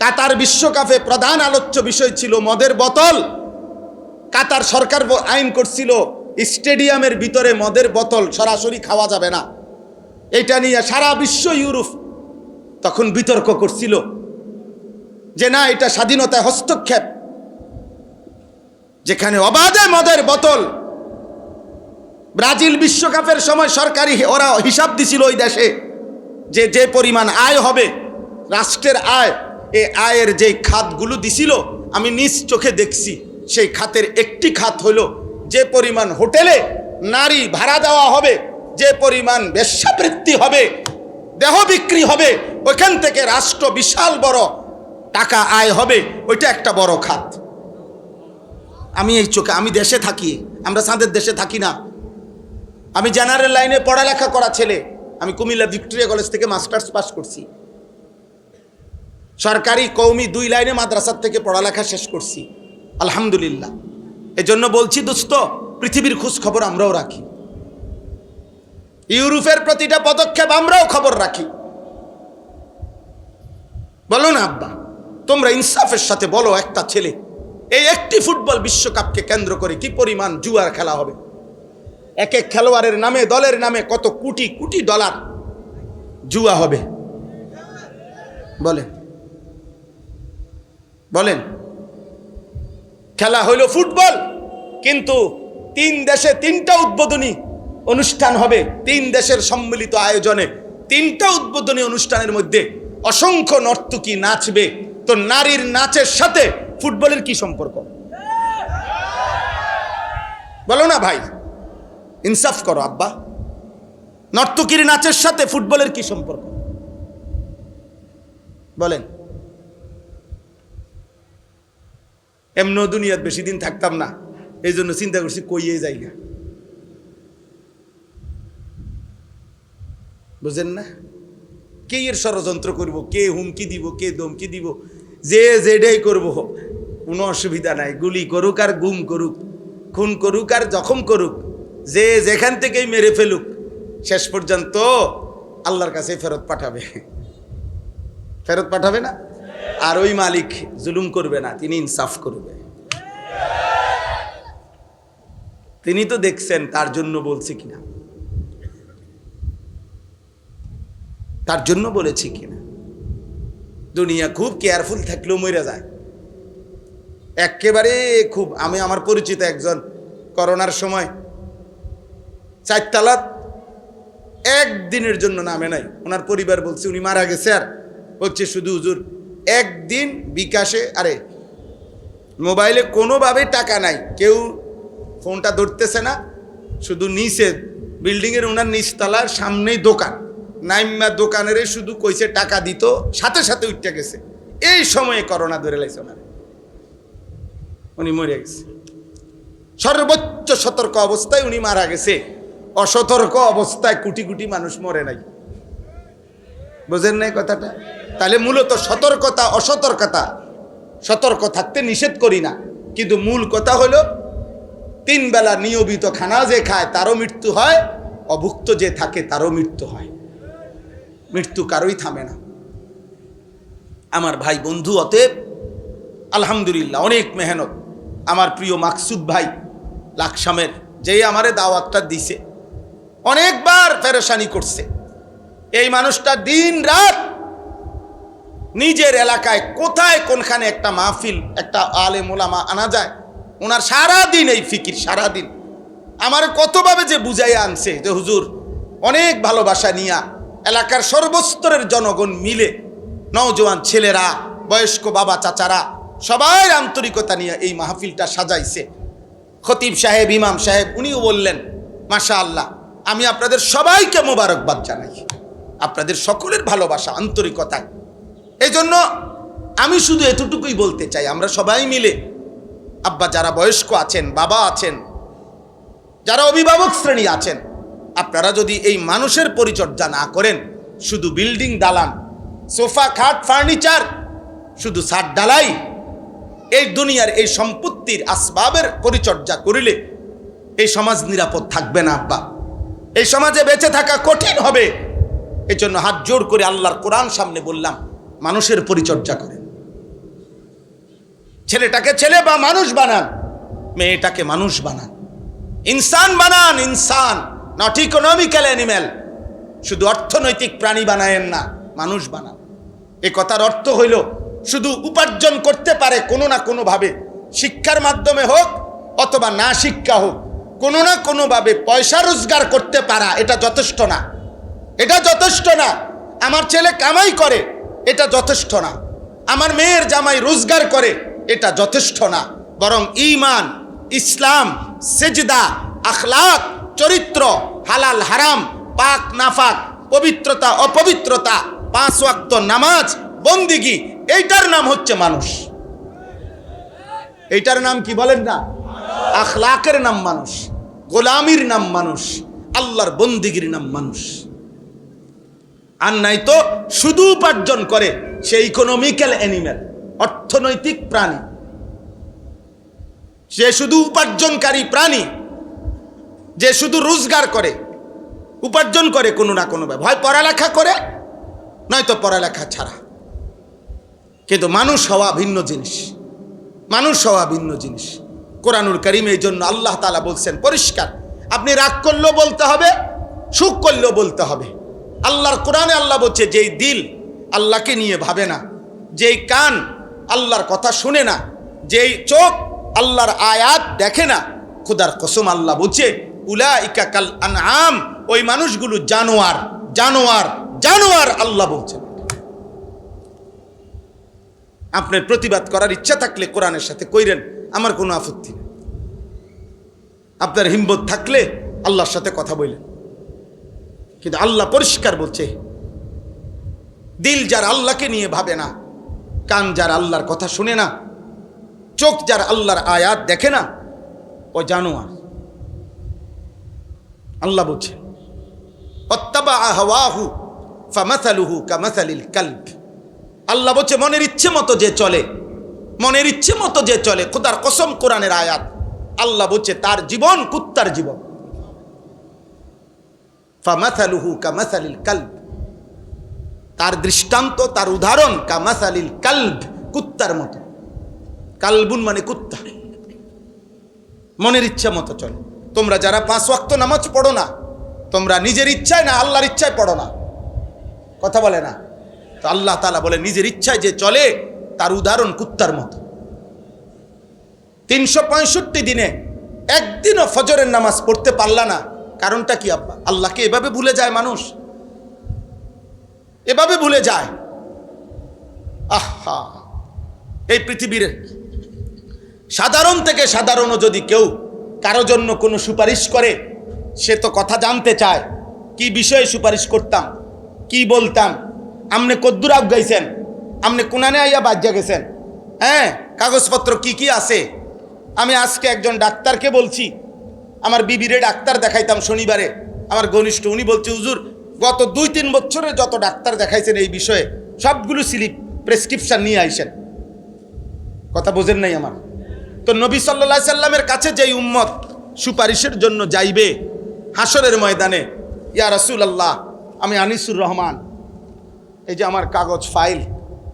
কাতার বিশ্বকাপে প্রধান আলোচ্য বিষয় ছিল মদের বোতল। কাতার সরকার আইন করছিল স্টেডিয়ামের ভিতরে মদের বোতল সরাসরি খাওয়া যাবে না। এটা নিয়ে সারা বিশ্ব, ইউরোপ তখন বিতর্ক করছিল যে না, এটা স্বাধীনতায় হস্তক্ষেপ, যেখানে অবাধে মদের বোতল। ব্রাজিল বিশ্বকাপের সময় সরকারি ওরা হিসাব দিছিল ওই দেশে যে যে পরিমাণ আয় হবে, রাষ্ট্রের আয়, এই আয়ের যে খাতগুলো দিছিল আমি নিজ চোখে দেখছি। সেই খাতের একটি খাত হলো যে পরিমাণ হোটেলে নারী ভাড়া দেওয়া হবে, যে পরিমাণ বেশ্যাবৃত্তি হবে, দেহ বিক্রি হবে, ওইখান থেকে রাষ্ট্র বিশাল বড় টাকা আয় হবে, ওইটা একটা বড় খাত। আমি এই চোখে, আমি দেশে থাকি, আমরা চাঁদের দেশে থাকি না। আমি জেনারেল লাইনে পড়ালেখা করা ছেলে, আমি কুমিল্লা ভিক্টোরিয়া কলেজ থেকে মাস্টার্স পাস করছি, সরকারি কওমি 2 লাইনে মাদ্রাসার থেকে পড়ালেখা শেষ করছি, আলহামদুলিল্লাহ। এজন্য বলছি দোস্ত, পৃথিবীর খোঁজ খবর আমরাও রাখি, ইউরোপের প্রতিটা পদক্ষেপ আমরাও খবর রাখি। বলো না আব্বা, তোমরা ইনসাফের সাথে বলো, একটা ছেলে এই একটি ফুটবল বিশ্বকাপকে কেন্দ্র করে কি পরিমাণ জুয়ার খেলা হবে? এক এক খেলোয়াড়ের নামে, দলের নামে কত কোটি কোটি ডলার জুয়া হবে বলেন, বলেন। খেলা হইল ফুটবল, কিন্তু 3 দেশে 3টা উদ্বোধনী অনুষ্ঠান হবে, 3 দেশের সম্মিলিত আয়োজনে 3টা উদ্বোধনী অনুষ্ঠানের মধ্যে অসংখ্য নর্তকী নাচবে। তো নারীর নাচের সাথে ফুটবলের কি সম্পর্ক বলো না ভাই? ইনসাফ করো আব্বা, নর্তকীর নাচের সাথে ফুটবলের কি সম্পর্ক বলেন? এমন দুনিয়াত বেশি দিন থাকতাম না, এই জন্য চিন্তা করছি কইয়ে যাই না, বুঝেন না? কে এর ষড়যন্ত্র করব, কে হুমকি দিব, কে ধমকি দিব, যে যেটাই করব কোনো অসুবিধা নাই। গুলি করুক আর গুম করুক, খুন করুক আর জখম করুক, যে যেখান থেকেই মেরে ফেলুক, শেষ পর্যন্ত আল্লাহর কাছে ফেরত পাঠাবে। ফেরত পাঠাবে না? আর ওই মালিক জুলুম করবে না, তিনি ইনসাফ করবে। তিনি তো দেখছেন তার জন্য বলছে কিনা, তার জন্য বলেছি কিনা। দুনিয়া খুব কেয়ারফুল থাকলেও মরে যায় একেবারে খুব। আমি আমার পরিচিত একজন করোনার সময় 4 তালা একদিনের জন্য নামে নাই। ওনার পরিবার বলছে উনি মারা গেছে, আর বলছে শুধু হুজুর একদিন বিকাশে, আরে মোবাইলে কোনোভাবে টাকা নাই, কেউ ফোনটা ধরতেছে না, শুধু নিচে বিল্ডিংয়ের ওনার নিচতলার সামনেই দোকান, নাইম্মা দোকানের শুধু কইছে টাকা দিত, সাথে সাথে উঠতে গেছে। এই সময়ে করোনা ধরে লাইছে ওনার, উনি মরে গেছে। সর্বোচ্চ সতর্ক অবস্থায় উনি মারা গেছে, অসতর্ক অবস্থায় কোটি কোটি মানুষ মরে নাই। বুঝেন নাই কথাটা? তাহলে মূলত সতর্কতা অসতর্কতা, সতর্ক থাকতে নিষেধ করি না, কিন্তু মূল কথা হলো 3 বেলা নিয়মিত খানা যে খায় তারও মৃত্যু হয়, অভুক্ত যে থাকে তারও মৃত্যু হয়। মৃত্যু কারোই থামে না আমার ভাই বন্ধু। অতএব আলহামদুলিল্লাহ অনেক মেহনত আমার প্রিয় মাকসুদ ভাই লাকসামের, যেই আমারে দাওয়াতটা দিছে, অনেকবার পেরেশানি করছে। এই মানুষটা দিন রাত নিজের এলাকায় কোথায় কোনখানে একটা মাহফিল, একটা আলেম ওলামা আনা যায়, ওনার সারাদিন এই ফিকির, সারাদিন আমার কতভাবে যে বুঝাইয়া আনছে যে হুজুর অনেক ভালোবাসা নিয়া এলাকার সর্বস্তরের জনগণ মিলে, নওজোয়ান ছেলেরা, বয়স্ক বাবা চাচারা সবাই আন্তরিকতা নিয়ে এই মাহফিলটা সাজাইছে। খতিব সাহেব, ইমাম সাহেব উনিও বললেন মাশাআল্লাহ, আমি আপনাদের সবাইকে মোবারকবাদ জানাই, আপনাদের সকলের ভালোবাসা আন্তরিকতায়। এই জন্য আমি শুধু এতটুকুই বলতে চাই, আমরা সবাই মিলে, আব্বা যারা বয়স্ক আছেন, বাবা আছেন, যারা অভিভাবক শ্রেণী আছেন, আপনারা যদি এই মানুষের পরিচর্যা না করেন, শুধু বিল্ডিং দালান, সোফা খাট ফার্নিচার, শুধু ছাদ ডালাই, এই দুনিয়ার এই সম্পত্তির আসবাবের পরিচর্যা করিলে এই সমাজ নিরাপদ থাকবে না আব্বা, এই সমাজে বেঁচে থাকা কঠিন হবে। এই জন্য হাত জোড় করে আল্লাহর কোরআন সামনে বললাম, মানুষের পরিচর্যা করেন। ছেলেটাকে ছেলে বা মানুষ বানান, মেয়েটাকে মানুষ বানান, ইনসান বানান, ইনসান, নট ইকোনমিক্যাল অ্যানিম্যাল। শুধু অর্থনৈতিক প্রাণী বানায়েন না, মানুষ বানান। এ কথার অর্থ হইল শুধু উপার্জন করতে পারে কোনো না কোনোভাবে, শিক্ষার মাধ্যমে হোক অথবা না শিক্ষা হোক, কোনো না কোনোভাবে পয়সা রোজগার করতে পারা, এটা যথেষ্ট না, এটা যথেষ্ট না। আমার ছেলে কামাই করে, এটা যথেষ্ট না। আমার মেয়ের জামাই রোজগার করে, এটা যথেষ্ট না। বরং ঈমান, ইসলাম, সেজদা, আখলাক, চরিত্র, হালাল হারাম, পাক নাফাক, পবিত্রতা অপবিত্রতা, 5 ওয়াক্ত নামাজ, বন্দিগি, এইটার নাম হচ্ছে মানুষ। এইটার নাম কি বলেন না? আখলাকের নাম মানুষ, গোলামির নাম মানুষ, আল্লাহর বন্দিগির নাম মানুষ। আর নাই তো শুধু উপার্জন করে, সে ইকোনমিক্যাল অ্যানিম্যাল, অর্থনৈতিক প্রাণী, সে শুধু উপার্জনকারী প্রাণী, যে শুধু রোজগার করে, উপার্জন করে কোনো না কোনোভাবে, হয় পড়ালেখা করে নয়তো পড়ালেখা ছাড়া। কিন্তু মানুষ হওয়া ভিন্ন জিনিস, মানুষ হওয়া ভিন্ন জিনিস। কোরআনুল কারীম এই জন্য আল্লাহ তাআলা বলছেন পরিষ্কার, আপনি রাগ করলেও বলতে হবে, সুখ করলেও বলতে হবে। আল্লাহর কোরআনে আল্লাহ বলছে, যেই দিল আল্লাহকে নিয়ে ভাবে না, যেই কান আল্লাহর কথা শুনে না, যেই চোখ আল্লাহর আয়াত দেখে না, খোদার কসম আল্লাহ বলছে উলাইকা কাল আনআম, ওই মানুষগুলো জানোয়ার, জানোয়ার, জানোয়ার। আল্লাহ বলছেন। আপনার প্রতিবাদ করার ইচ্ছা থাকলে কোরআনের সাথে কইরেন, আমার কোনো আপত্তি নেই। আপনার হিম্মত থাকলে আল্লাহর সাথে কথা বললেন, কিন্তু আল্লাহ পরিষ্কার বলছে, দিল যার আল্লাহকে নিয়ে ভাবে না, কান যার আল্লাহর কথা শুনে না, চোখ যার আল্লাহর আয়াত দেখে না, ও জানোয়ার। আল্লাহ বলছে ওয়াত্তাবা হাওয়াহু ফামাসালুহু কামাসালিল কালব। আল্লাহ বলছে মনের ইচ্ছে মতো যে চলে, মনের ইচ্ছে মতো যে চলে, খোদার কসম কোরআনের আয়াত, আল্লাহ বলছে তার জীবন কুত্তার জীবন। ফামাসালুহু কামাসালিল কালব, তার দৃষ্টান্ত, তার উদাহরণ কামাসালিল কালব, কুত্তার মতো। কালবুন মানে কুত্তা, মনের ইচ্ছা মতো চলে। তোমরা যারা 5 ওয়াক্ত নামাজ পড়ো না, তোমরা নিজের ইচ্ছায় না আল্লাহর ইচ্ছায় পড়ো না, কথা বলে না। তো আল্লাহ তাআলা বলে নিজের ইচ্ছায় যে চলে তার উদাহরণ কুত্তার মতো। 365 দিনে একদিনও ফজরের নামাজ পড়তে পারলা না, কারণটা কি আব্বা? আল্লাহকে এভাবে ভুলে যায় মানুষ, এভাবে ভুলে যায়। আহা, এই পৃথিবীর সাধারণ থেকে সাধারণও যদি কেউ কারো জন্য কোনো সুপারিশ করে, সে তো কথা জানতে চায় কি বিষয়ে সুপারিশ করতাম, কি বলতাম, আমনে কদ্দুর আগাইছেন, আমনে কোনানে আইয়া বাজ্যা গেছেন, হ্যাঁ কাগজপত্র কি কি আছে। আমি আজকে একজন ডাক্তারকে বলছি, আমার বিবিরে ডাক্তার দেখাইতাম শনিবারে, আমার ঘনিষ্ঠ, উনি বলছে হুজুর গত 2-3 বছরে যত ডাক্তার দেখাইছেন এই বিষয়ে সবগুলো স্লিপ প্রেসক্রিপশন নিয়ে আইসেন। কথা বোঝেন নাই আমার? তো নবী সাল্লাল্লাহু আলাইহি সাল্লামের কাছে যেই উম্মত সুপারিশের জন্য যাইবে হাসরের ময়দানে, ইয়া রাসূলুল্লাহ আমি আনিসুর রহমান, এই যে আমার কাগজ ফাইল,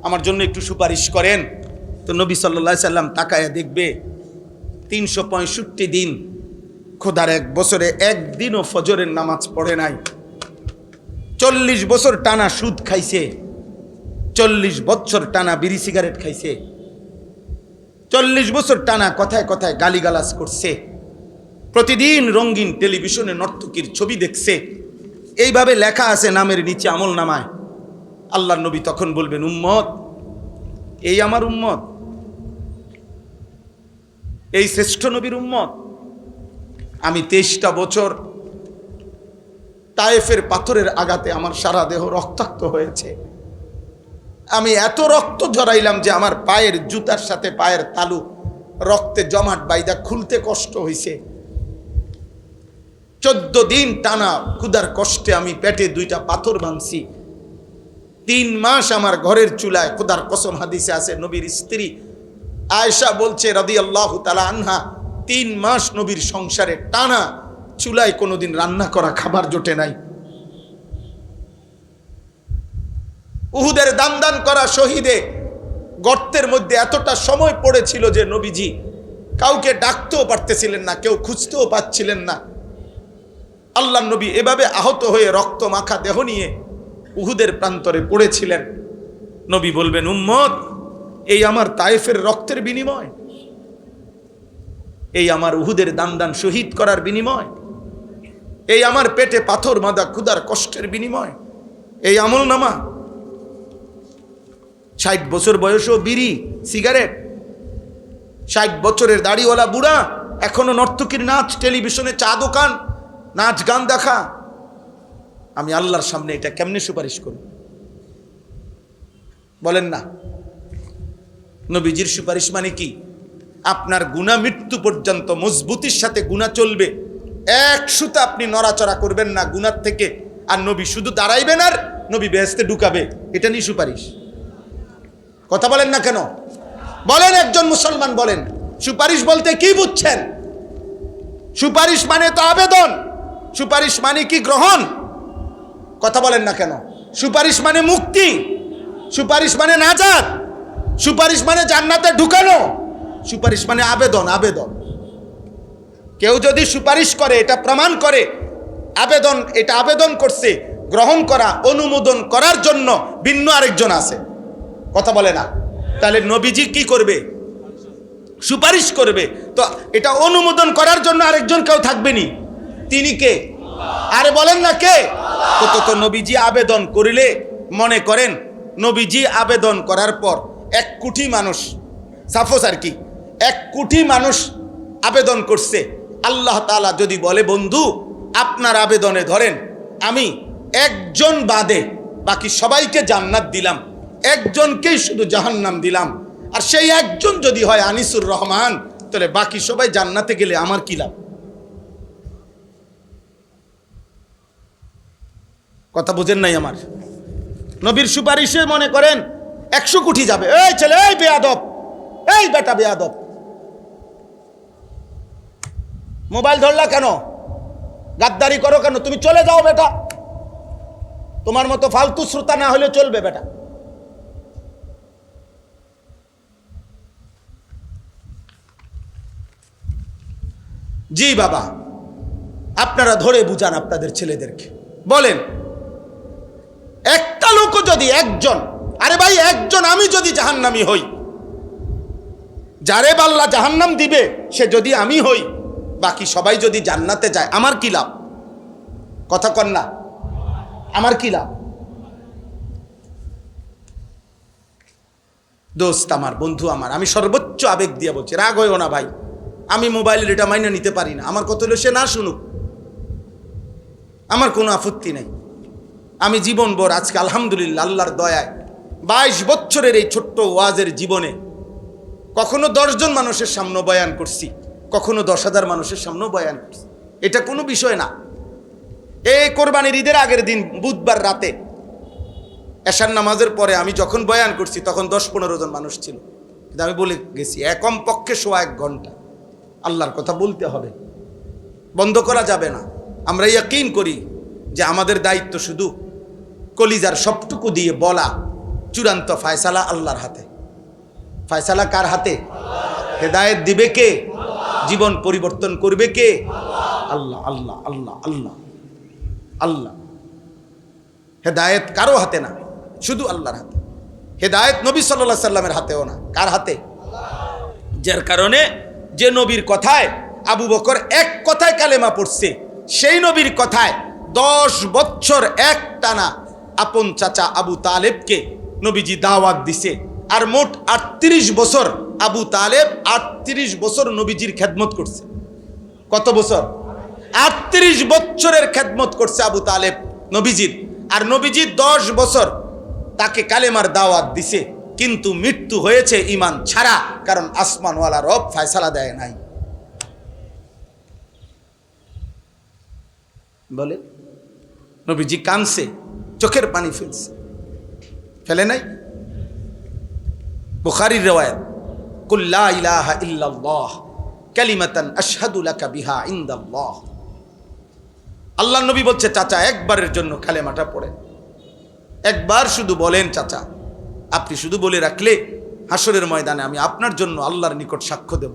আমার জন্য একটু সুপারিশ করেন। তো নবী সাল্লাল্লাহু আলাইহি সাল্লাম তাকায়া দেখবে 365 দিন খোদার 1 বছরে একদিনও ফজরের নামাজ পড়ে নাই, 40 বছর টানা সুদ খাইছে, 40 বছর টানা বিড়ি সিগারেট খাইছে, 40 বছর টানা কথায় কথায় গালিগালাজ করছে, প্রতিদিন রঙিন টেলিভিশনে নর্তকীর ছবি দেখছে, এইভাবে লেখা আছে নামের নিচে আমল নামায়। আল্লাহর নবী তখন বলবেন উম্মত, এই আমার উম্মত, এই শ্রেষ্ঠ নবীর উম্মত। আমি 23টা বছর তায়েফের পাথরের আঘাতে আমার সারা দেহ রক্তাক্ত হয়েছে, আমি এত রক্ত ঝরাইলাম যে আমার পায়ের জুতার সাথে পায়ের তালু রক্তে জমাট বাইদা খুলতে কষ্ট হয়েছে। 14 দিন টানা ক্ষুধার কষ্টে আমি পেটে 2টা পাথর বাঁধছি। 3 মাস আমার ঘরের চুলায়, খোদার কসম হাদিসে আছে, নবীর স্ত্রী আয়েশা বলছে রাদিয়াল্লাহু তাআলা আনহা, 3 মাস নবীর সংসারে টানা চুলায় কোনোদিন রান্না করা খাবার জোটে নাই। উহুদের দান করা শহীদে গর্তের মধ্যে এতটা সময় পড়েছিল যে নবীজি কাউকে ডাকতেও পারতেছিলেন না, কেউ খুঁজতেও পাচ্ছিলেন না। আল্লাহর নবী এভাবে আহত হয়ে রক্ত মাখা দেহ নিয়ে উহুদের প্রান্তরে পড়েছিলেন। নবী বলবেন উম্মত, এই আমার তায়েফের রক্তের বিনিময়, এই আমার উহুদের দান শহীদ করার বিনিময়, এই আমার পেটে পাথর বাঁধা ক্ষুধার কষ্টের বিনিময়, এই আমল নামা। 60 বছর বয়সেও বিড়ি সিগারেট, 60 বছরের দাড়িওয়ালা বুড়া এখনো নর্তকীর নাচ, টেলিভিশনে চা দোকান, নাচ গান দেখা। আমি আল্লাহর সামনে এটা কেমনে সুপারিশ করব? বলেন না। নবীজির সুপারিশ মানে কি? আপনার গুনাহ মৃত্যু পর্যন্ত মজবুতির সাথে গুনাহ চলবে, 1 সুতা আপনি নড়াচড়া করবেন না গুনার থেকে, আর নবী শুধু দাঁড়াইবেন আর নবী বেহেশতে ঢুকাবে, এটা নিয়ে সুপারিশ। কথা বলেন না কেন? বলেন, একজন মুসলমান বলেন, সুপারিশ বলতে কি বুঝছেন? সুপারিশ মানে তো আবেদন, সুপারিশ মানে কি গ্রহণ? কথা বলেন না কেন? সুপারিশ মানে মুক্তি, সুপারিশ মানে নাজাত, সুপারিশ মানে জান্নাতে ঢুকানো, সুপারিশ মানে আবেদন। আবেদন, কেউ যদি সুপারিশ করে এটা প্রমাণ করে আবেদন, এটা আবেদন করছে, গ্রহণ করা, অনুমোদন করার জন্য ভিন্ন আরেকজন আছে। কথা বলে না? তাহলে নবীজি কি করবে? সুপারিশ করবে, তো এটা অনুমোদন করার জন্য আরেকজন কেউ থাকবেনি, তিনি কে? আরে বলেন না কে? তো নবীজি আবেদন করিলে, মনে করেন নবীজি আবেদন করার পর 1 কোটি মানুষ, সাপোজ আর কি 1 কোটি মানুষ আবেদন করছে, আল্লাহ তাআলা যদি বলে বন্ধু আপনার আবেদনে ধরেন আমি একজন বাদে বাকি সবাইকে জান্নাত দিলাম, একজনকেই শুধু জাহান্নাম দিলাম, আর সেই একজন যদি হয় আনিসুর রহমান, তাহলে বাকি সবাই জান্নাতে গেলে আমার কি লাভ? কথা বুঝেন নাই আমার? নবীর সুপারিশে মনে করেন 100 কোটি যাবে। এই ছেলে, এই বেয়াদব, এই বেটা বেয়াদব, মোবাইল ধরলা কেন? গাদ্দারি করো কেন? তুমি চলে যাও বেটা, তোমার মতো ফালতু শ্রোতা না হলে চলবে বেটা। জি বাবা, আপনারা ধরে বুঝান আপনাদের ছেলেদেরকে, বলেন একটা লোক যদি একজন, আরে ভাই একজন আমি যদি জাহান্নামী হই, যারে আল্লাহ জাহান্নাম দিবে সে যদি আমি হই, বাকি সবাই যদি জান্নাতে যায়, আমার কি লাভ? কথা কন না, আমার কি লাভ? দোস্ত আমার, বন্ধু আমার, আমি সর্বোচ্চ আবেগ দিয়ে বলছি, রাগ হইও না ভাই, আমি মোবাইলের এটা মাইনে নিতে পারি না। আমার কত হলো সে না শুনুক, আমার কোনো আপত্তি নেই। আমি জীবনভর আজকে আলহামদুলিল্লাহ আল্লাহর দয়ায় 22 বছরের এই ছোট্ট ওয়াজের জীবনে কখনো 10 জন মানুষের সামনে বয়ান করছি, কখনো 10,000 মানুষের সামনেও বয়ান করছি, এটা কোনো বিষয় না। এই কোরবানির ঈদের আগের দিন বুধবার রাতে এশার নামাজের পরে আমি যখন বয়ান করছি তখন 10-15 জন মানুষ ছিল, কিন্তু আমি বলে গেছি কমপক্ষে 1 ঘন্টা আল্লাহর কথা বলতে হবে, বন্ধ করা যাবে না। আমরা ইয়াকিন করি যে আমাদের দায়িত্ব শুধু কলিজার সবটুকু দিয়ে বলা, চূড়ান্ত ফয়সালা আল্লাহর হাতে। ফয়সালা কার হাতে? হেদায়েত দিবে কে? জীবন পরিবর্তন করবে কে? আল্লাহ আল্লাহ আল্লাহ আল্লাহ আল্লাহ। হেদায়েত কারো হাতে না, শুধু আল্লাহর হাতে। হেদায়েত নবী সাল্লাল্লাহু আলাইহি সাল্লামের হাতেও না, কার হাতে? যার কারণে যে নবীর কথায় আবু বকর এক কথায় কালেমা পড়ছে, সেই নবীর কথায় 10 বছর একটানা আপন চাচা আবু তালেবকে নবীজি দাওয়াত দিছে। আর মোট 38 বছর আবু তালেব 38 বছর নবীজির খেদমত করছে। কত বছর? 38 বছরের খেদমত করছে আবু তালেব নবীজির। আর নবীজি 10 বছর তাকে কালেমার দাওয়াত দিছে, কিন্তু মৃত্যু হয়েছে ঈমান ছাড়া, কারণ আসমানওয়ালা রব ফয়সালা দেয় নাই। বলে নবীজি কাঁদছে, চোখের পানি ফেলছে, ফেলে নাই? বুখারীর riwayat, কুল লা ইলাহা ইল্লাল্লাহ কালিমাতান আশহাদু লাকা বিহা ইনদাল্লাহ। আল্লাহর নবী বলছে, চাচা একবারের জন্য কালেমাটা পড়েন, একবার শুধু বলেন চাচা, আপনি শুধু বলে রাখলে হাসরের ময়দানে আমি আপনার জন্য আল্লাহর নিকট সাক্ষ্য দেব।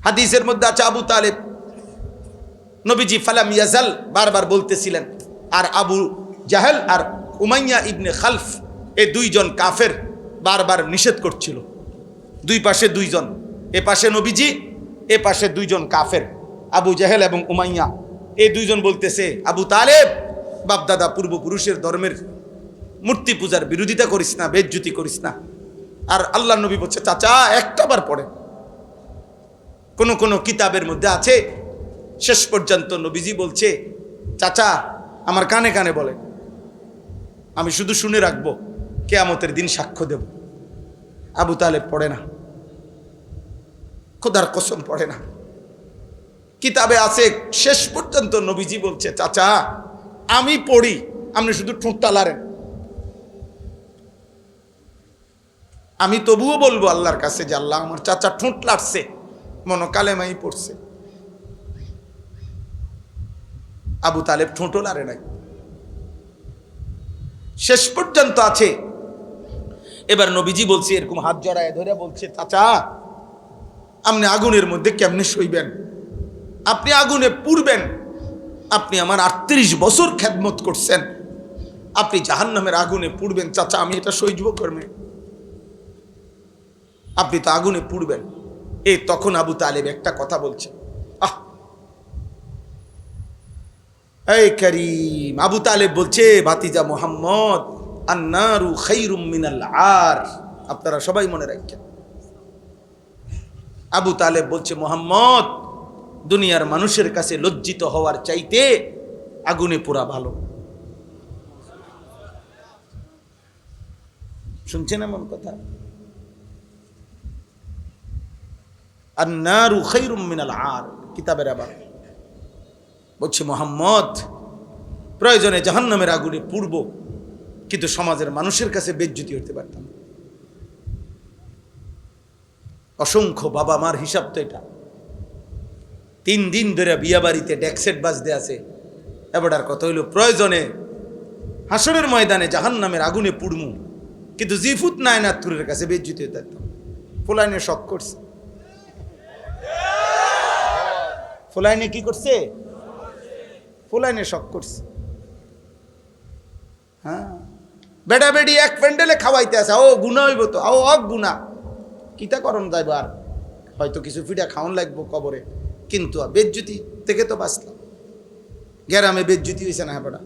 হাদিসের মধ্যে আছে আবু তালেব নবীজি ফালাম ইয়াজাল বারবার বলতেছিলেন, আর আবু জাহেল আর উমাইয়া ইবনে খালফ এই 2 জন কাফের বারবার নিষেধ করছিল। 2 পাশে 2 জন, এ পাশে নবীজি, এ পাশে 2 জন কাফের, আবু জাহেল এবং উমাইয়া। এই 2 জন বলতেছে, আবু তালেব বাপদাদা পূর্বপুরুষের ধর্মের মূর্তি পূজার বিরোধিতা করিস না, বেজ্জতি করিস না। আর আল্লাহ নবী বলছে, চাচা একটাবার পড়েন। কোন কিতাবের মধ্যে আছে শেষ পর্যন্ত নবীজি বলছে, চাচা আমার কানে কানে বলেন, আমি শুধু শুনে রাখবো, কিয়ামতের দিন সাক্ষ্য দেব। আবু তালেব পড়ে না, খোদার কসম পড়ে না। কিতাবে আছে শেষ পর্যন্ত নবীজি বলছে, চাচা আমি পড়ি, আপনি শুধু ঠোঁটটা লাড়েন, আমি তবুও বলবো আল্লাহর কাছে যে আল্লাহ আমার চাচা ঠোঁট লাড়ছে, মনো কালেমাই পড়ছে। আবু তালেব ঠোঁটও লাড়ে নাই, শেষ পর্যন্ত আছে। এবার নবীজি বলছে, এরকম হাত জড়ায় ধরে বলছে, চাচা আপনি আগুনের মধ্যে কেমনে সইবেন? আপনি আগুনে পুড়বেন, আপনি আমার 38 বছর খেদমত করছেন, আপনি জাহান্নামের আগুনে পুড়বেন, চাচা আমি এটা সহ্য করবে? আপনি তো আগুনে পুড়বেন। এই তখন আবু তালেব একটা কথা বলছে, এই করিম, আবু তালেব বলছে, ভাতিজা মুহাম্মদ, আন্নারু খায়রুম মিনাল আর। আপনারা সবাই মনে রাখেন, আবু তালেব বলছে, মুহাম্মদ দুনিয়ার মানুষের কাছে লজ্জিত হওয়ার চাইতে আগুনে পোড়া ভালো। শুনছেন এমন কথা? আন্নারু খায়রুম মিনাল আর, কিতাবের আবার বলছে, মুহাম্মদ প্রয়োজনে জাহান্নামের আগুনে পুড়ব, কিন্তু সমাজের মানুষের কাছে বেজ্জতি হতে পারতাম। অসংখ্য বাবা মার হিসাব তো এটা। 3 দিন ধরে বিয়া বাড়িতে ডেকসেট বাজতে আছে, এবারটার কথা হইল প্রয়োজনে হাসরের ময়দানে জাহান্নামের আগুনে পুড়মু, কিন্তু জিফুত নায়নাথপুরের কাছে বেজ্জিত হয়ে থাকতাম। ফুলাইনে শখ করছে, ফুলাইনে কি করছে? ফুলাইনে শখ করছে। হ্যাঁ, বেড়া বেড়ি এক প্যান্ডেলে খাওয়াইতে আসা, ও গুণা হইব তো, ও অক গুণা কিতা করণ যাইব, আর হয়তো কিছু ফিটা খাওয়ান লাগবো কবরে, কিন্তু বেজ্জুতি থেকে তো বাঁচলাম। গ্রামে বেজ্জুতি হয়েছে না হেবড়া,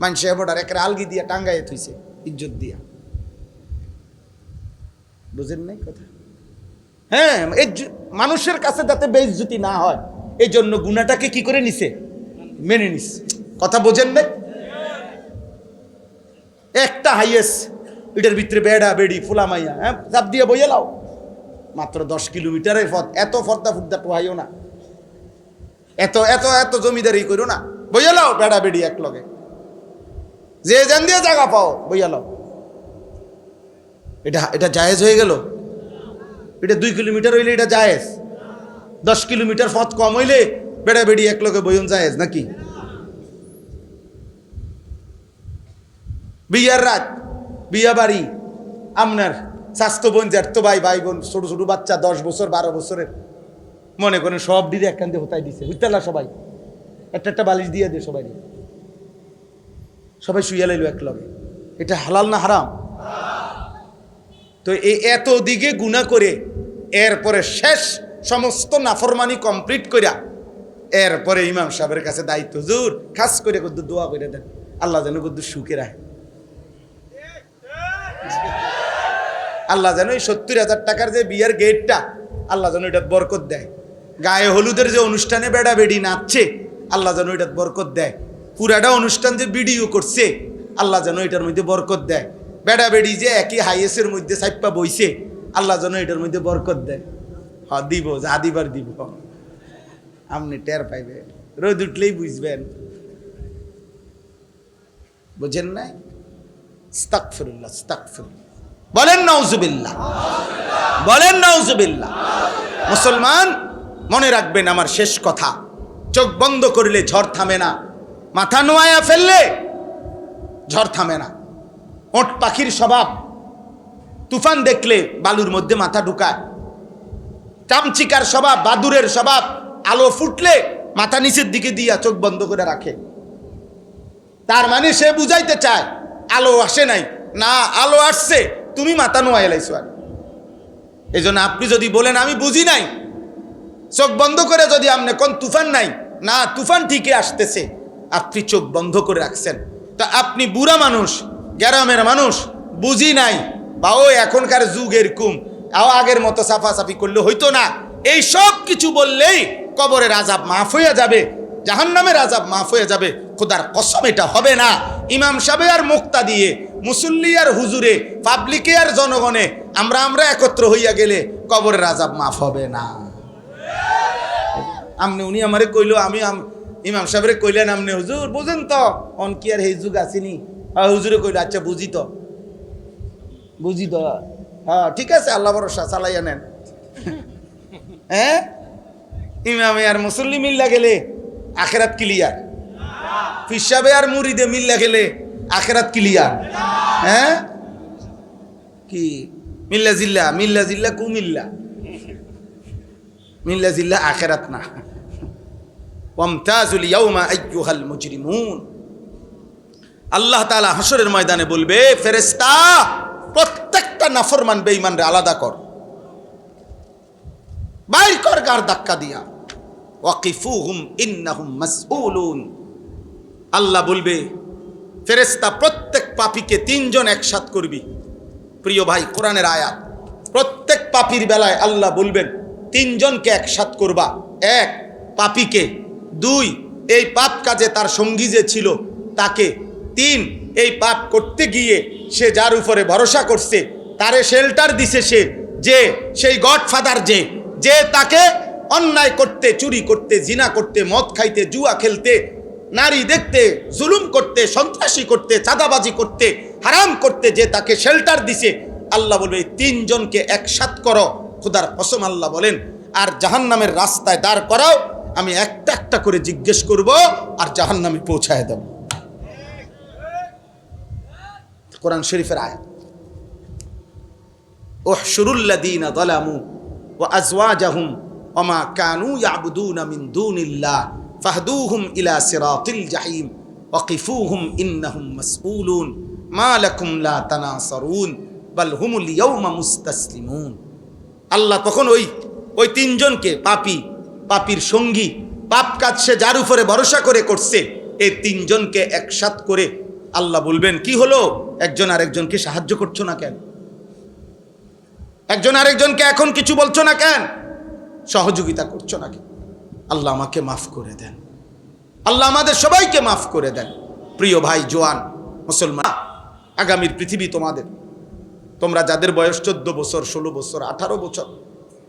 মানুষে হেবড়ার একের আলগি দিয়া টাঙ্গাইয়ে থইছে ইজ্জত দিয়া, বুঝেন নাই কথা? হ্যাঁ, মানুষের কাছে যাতে বেজ্জুতি না হয় এই জন্য গুণাটাকে কি করে নিছে? মেনে নিছে। কথা বোঝেন নাই? একটা হাইয়েস এটার ভিতরে বেড়া বেড়ি ফুলা মাইয়া, হ্যাঁ চাপ দিয়ে বইয়ে লাও, মাত্র 10 কিলোমিটারের পথ, এত ফর্দা ফুদ্দা টোহাইও না, এত এত এত জমিদারি করো না, বইয়া লাও বেড়া বেড়ি এক লগে, যে জান দিয়ে জায়গা পাও বইয়া লাও। এটা জায়েজ হয়ে গেল? এটা 2 কিলোমিটার হইলে এটা জায়েজ, 10 কিলোমিটার পথ কম হইলে বেড়া বেড়ি এক লগে বইন জায়েজ নাকি? বিয়ার রাত, বিয়া বাড়ি, আপনার স্বাস্থ্য বোন জ্যাঠতো ভাই, ভাই বোন, ছোট ছোট বাচ্চা 10 বছর 12 বছরের, মনে করেন সব দিদি একখান দিয়ে হতাই দিছে, হুইতালা সবাই একটা একটা বালিশ দিয়ে দিয়ে সবাই সবাই শুইয়া লাইল এক লগে। এটা হালাল না হারাম? তো এই এত দিকে গুনাহ করে এরপরে শেষ সমস্ত নাফরমানি কমপ্লিট করিয়া এরপরে ইমাম সাহেবের কাছে দায়িত্ব, হুজুর খাস করে কদ্দু দোয়া করে দেন, আল্লাহ যেন কদ্দু সুখে রাখে, আল্লাহ যেন এই 70,000 টাকার যে বিয়ার গেটটা আল্লাহ যেন এটার বরকত দেয়, গায়ে হলুদের যে অনুষ্ঠানে বেড়া বেড়ি নাচছে আল্লাহ যেন এটার বরকত দেয়, পুরাটা অনুষ্ঠান যে ভিডিও করছে আল্লাহ যেন এটার মধ্যে বরকত দেয়, বেড়া বেড়ি যে একই হাইয়েসের মধ্যে সাইপ্পা বইছে আল্লাহ যেন এটার মধ্যে বরকত দেয়। হ্যাঁ দিব, যা দিবার দিব, আপনি টের পাইবেন, রোদ উঠলেই বুঝবেন, বুঝেন নাই? আস্তাগফিরুল্লাহ, আস্তাগফিরুল্লাহ, বলেন নাউজুবিল্লাহ, বলেন নাউজুবিল্লাহ। মুসলমান মনে রাখবেন আমার শেষ কথা, চোখ বন্ধ করলে ঝড় থামে না, মাথা নোয়ায়া ফেললে ঝড় থামে না। ওট পাখির স্বভাব, তুফান দেখলে বালুর মধ্যে মাথা ঢুকায়। চামচিকার স্বভাব, বাদুরের স্বভাব, আলো ফুটলে মাথা নিচের দিকে দিয়া চোখ বন্ধ করে রাখে। তার মানে সে বুঝাইতে চায় আলো আসে নাই, না আলো আসছে, তুমি মাথা নোয়াই লাইছো। আর এই জন্য আপনি যদি বলেন আমি বুঝি নাই, চোখ বন্ধ করে যদি আপনি কোন তুফান নাই, না তুফান ঠিকই আসতেছে, আপনি চোখ বন্ধ করে রাখছেন, তা আপনি বুড়া মানুষ, গ্রামের মানুষ, বুঝি নাই, বা ওই এখনকার যুগ এরকম, আগের মতো সাফাসাফি করলে হইতো না, এই সব কিছু বললেই কবরের আযাব মাফ হয়ে যাবে, জাহান্নামের আযাব মাফ হয়ে যাবে। খোদার কসম এটা হবে না। ইমাম সাহেব আর মুক্তা দিয়ে, মুসল্লি আর হুজুরে, পাবলিকে আর জনগণে আমরা একত্র হইয়া গেলে কবরের আযাব মাফ হবে না। আমনে উনি আমারে কইলো, আমি ইমাম সাহেবরে কইলেন, আমনে হুজুর বুঝেন তো অন কি আর এই যুগ আসেনি? হুজুরে কইলো আচ্ছা বুঝি তো, বুঝি তো, হ্যাঁ ঠিক আছে, আল্লাহ ভরসা চালাইয়া নেন। হ্যাঁ, ইমামে আর মুসল্লি মিল্লা গেলে আখেরাত ক্লিয়ার, পিসাবে আর মুরিদে মিল্লা গেলে আখেরাত ক্লিয়ার। হ্যাঁ কি মিল্লা জিল্লা, মিল্লা জিল্লা কুমিল্লা, মিল্লা জিল্লা আখেরাত না। ওয়ামতাজুল ইয়াউমা আইয়ুহাল মুজরিমুন, আল্লাহ তাআলা হাসরের ময়দানে বলবে, ফেরেশতা প্রত্যেকটা নাফরমান বেঈমানরে আলাদা কর, বাইর কর গার ধাক্কা দিয়া, ওয়াকিফুহুম ইন্নাহুম মাসউলুন। আল্লাহ বলবে ফেরেশতা প্রত্যেক পাপীকে 3 জন একসাথ করবি। প্রিয় ভাই, কোরআনের আয়াত, প্রত্যেক পাপীর বেলায় আল্লাহ বলবেন 3 জনকে একসাথ করবা। 1 পাপীকে, 2 এই পাপ কাজে তার সঙ্গী যে ছিল তাকে, 3 এই পাপ করতে গিয়ে সে যার উপরে ভরসা করছে তারে শেল্টার দিছে, সে যে সেই গডফাদার যে তাকে অন্যায় করতে, চুরি করতে, জিনা করতে, মদ খাইতে, জুয়া খেলতে, নারী দেখতে, জুলুম করতে, সন্ত্রাসী করতে, চাঁদাবাজি করতে, হারাম করতে যে তাকে শেল্টার দিছে, আল্লাহ বলবে 3 জনকে একসাথ করো। খোদার কসম আল্লাহ বলেন, আর জাহান্নামের রাস্তায় দাঁড় করাও, আমি একটা একটা করে জিজ্ঞেস করব আর জাহান্নামে পৌঁছায় দেব। কোরআন শরীফের আয়াত, উহশুরুল্লাযীনা যালামু ওয়া আযওয়াজাহুম ওয়া মা কানু ইয়াবুদুনা মিন দুনিল্লাহ ফাহদুহুম ইলা সিরাতিল জাহিম ওয়াকিফুহুম ইন্নাহুম মাসউলুন মা লাকুম লা তানাসারুন বাল হুমুল ইয়াওমা মুস্তাসলিমুন। আল্লাহ তখন ওই তিনজনকে, পাপীর সঙ্গী, পাপ কাজ সে যার উপরে ভরসা করে করছে, এই তিনজনকে একসাথ করে আল্লাহ বলবেন, কি হলো, একজন আরেকজনকে সাহায্য করছো না কেন? একজন আরেকজনকে এখন কিছু বলছো না কেন? সহযোগিতা করছো না কেন? আল্লাহ আমাকে মাফ করে দেন, আল্লাহ আমাদের সবাইকে মাফ করে দেন। প্রিয় ভাই জোয়ান মুসলমান, আগামীর পৃথিবী তোমাদের। তোমরা যাদের বয়স 14 বছর, 16 বছর, 18 বছর,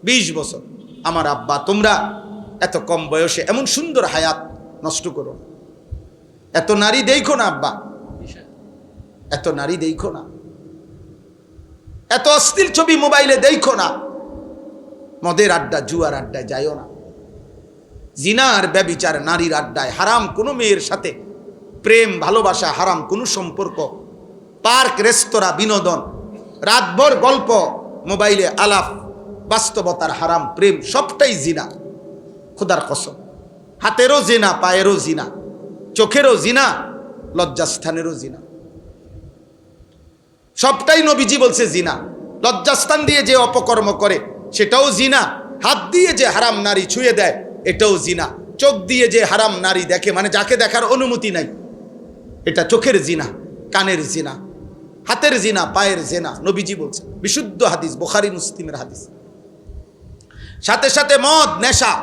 20 বছর, আমার আব্বা, তোমরা এত কম বয়সে এমন সুন্দর হায়াত নষ্ট করো না। এত নারী দেখো না আব্বা, এত নারী দেখো না, এত অশ্লীল ছবি মোবাইলে দেখো না, মদের আড্ডা, জুয়ার আড্ডায় যাইও না, জিনার ব্যভিচার, নারীর আড্ডায়, হারাম কোনো মেয়ের সাথে প্রেম ভালোবাসা, হারাম কোনো সম্পর্ক, পার্ক রেস্তোরাঁ বিনোদন, রাতভর গল্প, মোবাইলে আলাপ, বাস্তবতার হারাম প্রেম, সবটাই জিনা। খোদার কসম, হাতেরও জিনা, পায়েরও জিনা, চোখেরও জিনা, লজ্জাস্থানেরও জিনা, সবটাই নবীজি বলছে জিনা। লজ্জাস্থান দিয়ে যে অপকর্ম করে সেটাও জিনা, হাত দিয়ে যে হারাম নারী ছুঁয়ে দেয় এটাও জিনা, চোখ দিয়ে যে হারাম নারী দেখে, মানে যাকে দেখার অনুমতি নাই, এটা চোখের জিনা, কানের জিনা, হাতের জিনা, পায়ের জিনা। নবীজি বলছে, বিশুদ্ধ হাদিস, বুখারী মুসলিমের হাদিস। সাথে সাথে মদ, নেশা।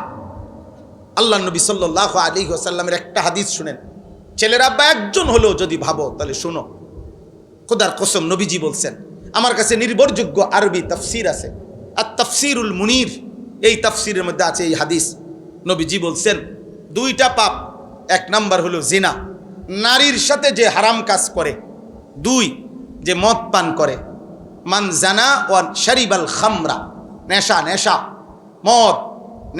আল্লাহ নবী সাল্লাল্লাহু আলাইহি ওয়াসাল্লামের একটা হাদিস শুনেন, ছেলের আব্বা একজন হলেও যদি ভাবো তাহলে শোনো, খোদার কসম নবীজি বলছেন, আমার কাছে নির্ভরযোগ্য আরবি তাফসীর আছে, আর তাফসীরুল মুনির, এই তাফসীরের মধ্যে আছে এই হাদিস। নবীজি বলছেন, দুইটা পাপ, এক নাম্বার হলো জিনা, নারীর সাথে যে হারাম কাজ করে, দুই যে মদ পান করে, মান জানা ওয়া শারিবাল খামরা, নেশা, মদ,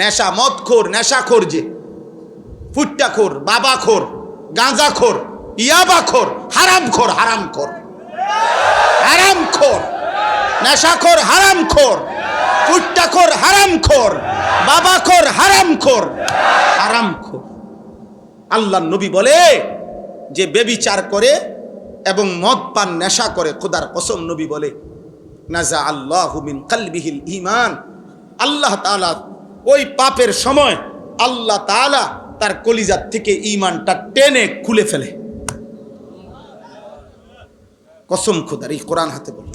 নেশা, মদখোর, নেশাখোর, যে ফুট্টাখোর, বাবাখোর, গাঁজাখোর, ইয়াবাখোর, হারামখোর, নেশাখোর, হারামখোর, ফুট্টাখোর, হারামখোর, বাবাখোর, হারামখোর। আল্লাহ নবী বলে, যে বেবিচার করে এবং মদ পান, নেশা করে, খোদার কসম নবী বলে, নাজা আল্লাহু মিন কলবিহিল ঈমান, আল্লাহ তাআলা ওই পাপের সময় আল্লাহ তাআলা তার কলিজার থেকে ঈমানটা টেনে খুলে ফেলে। কসম খোদার, এই কোরআন হাতে বলে,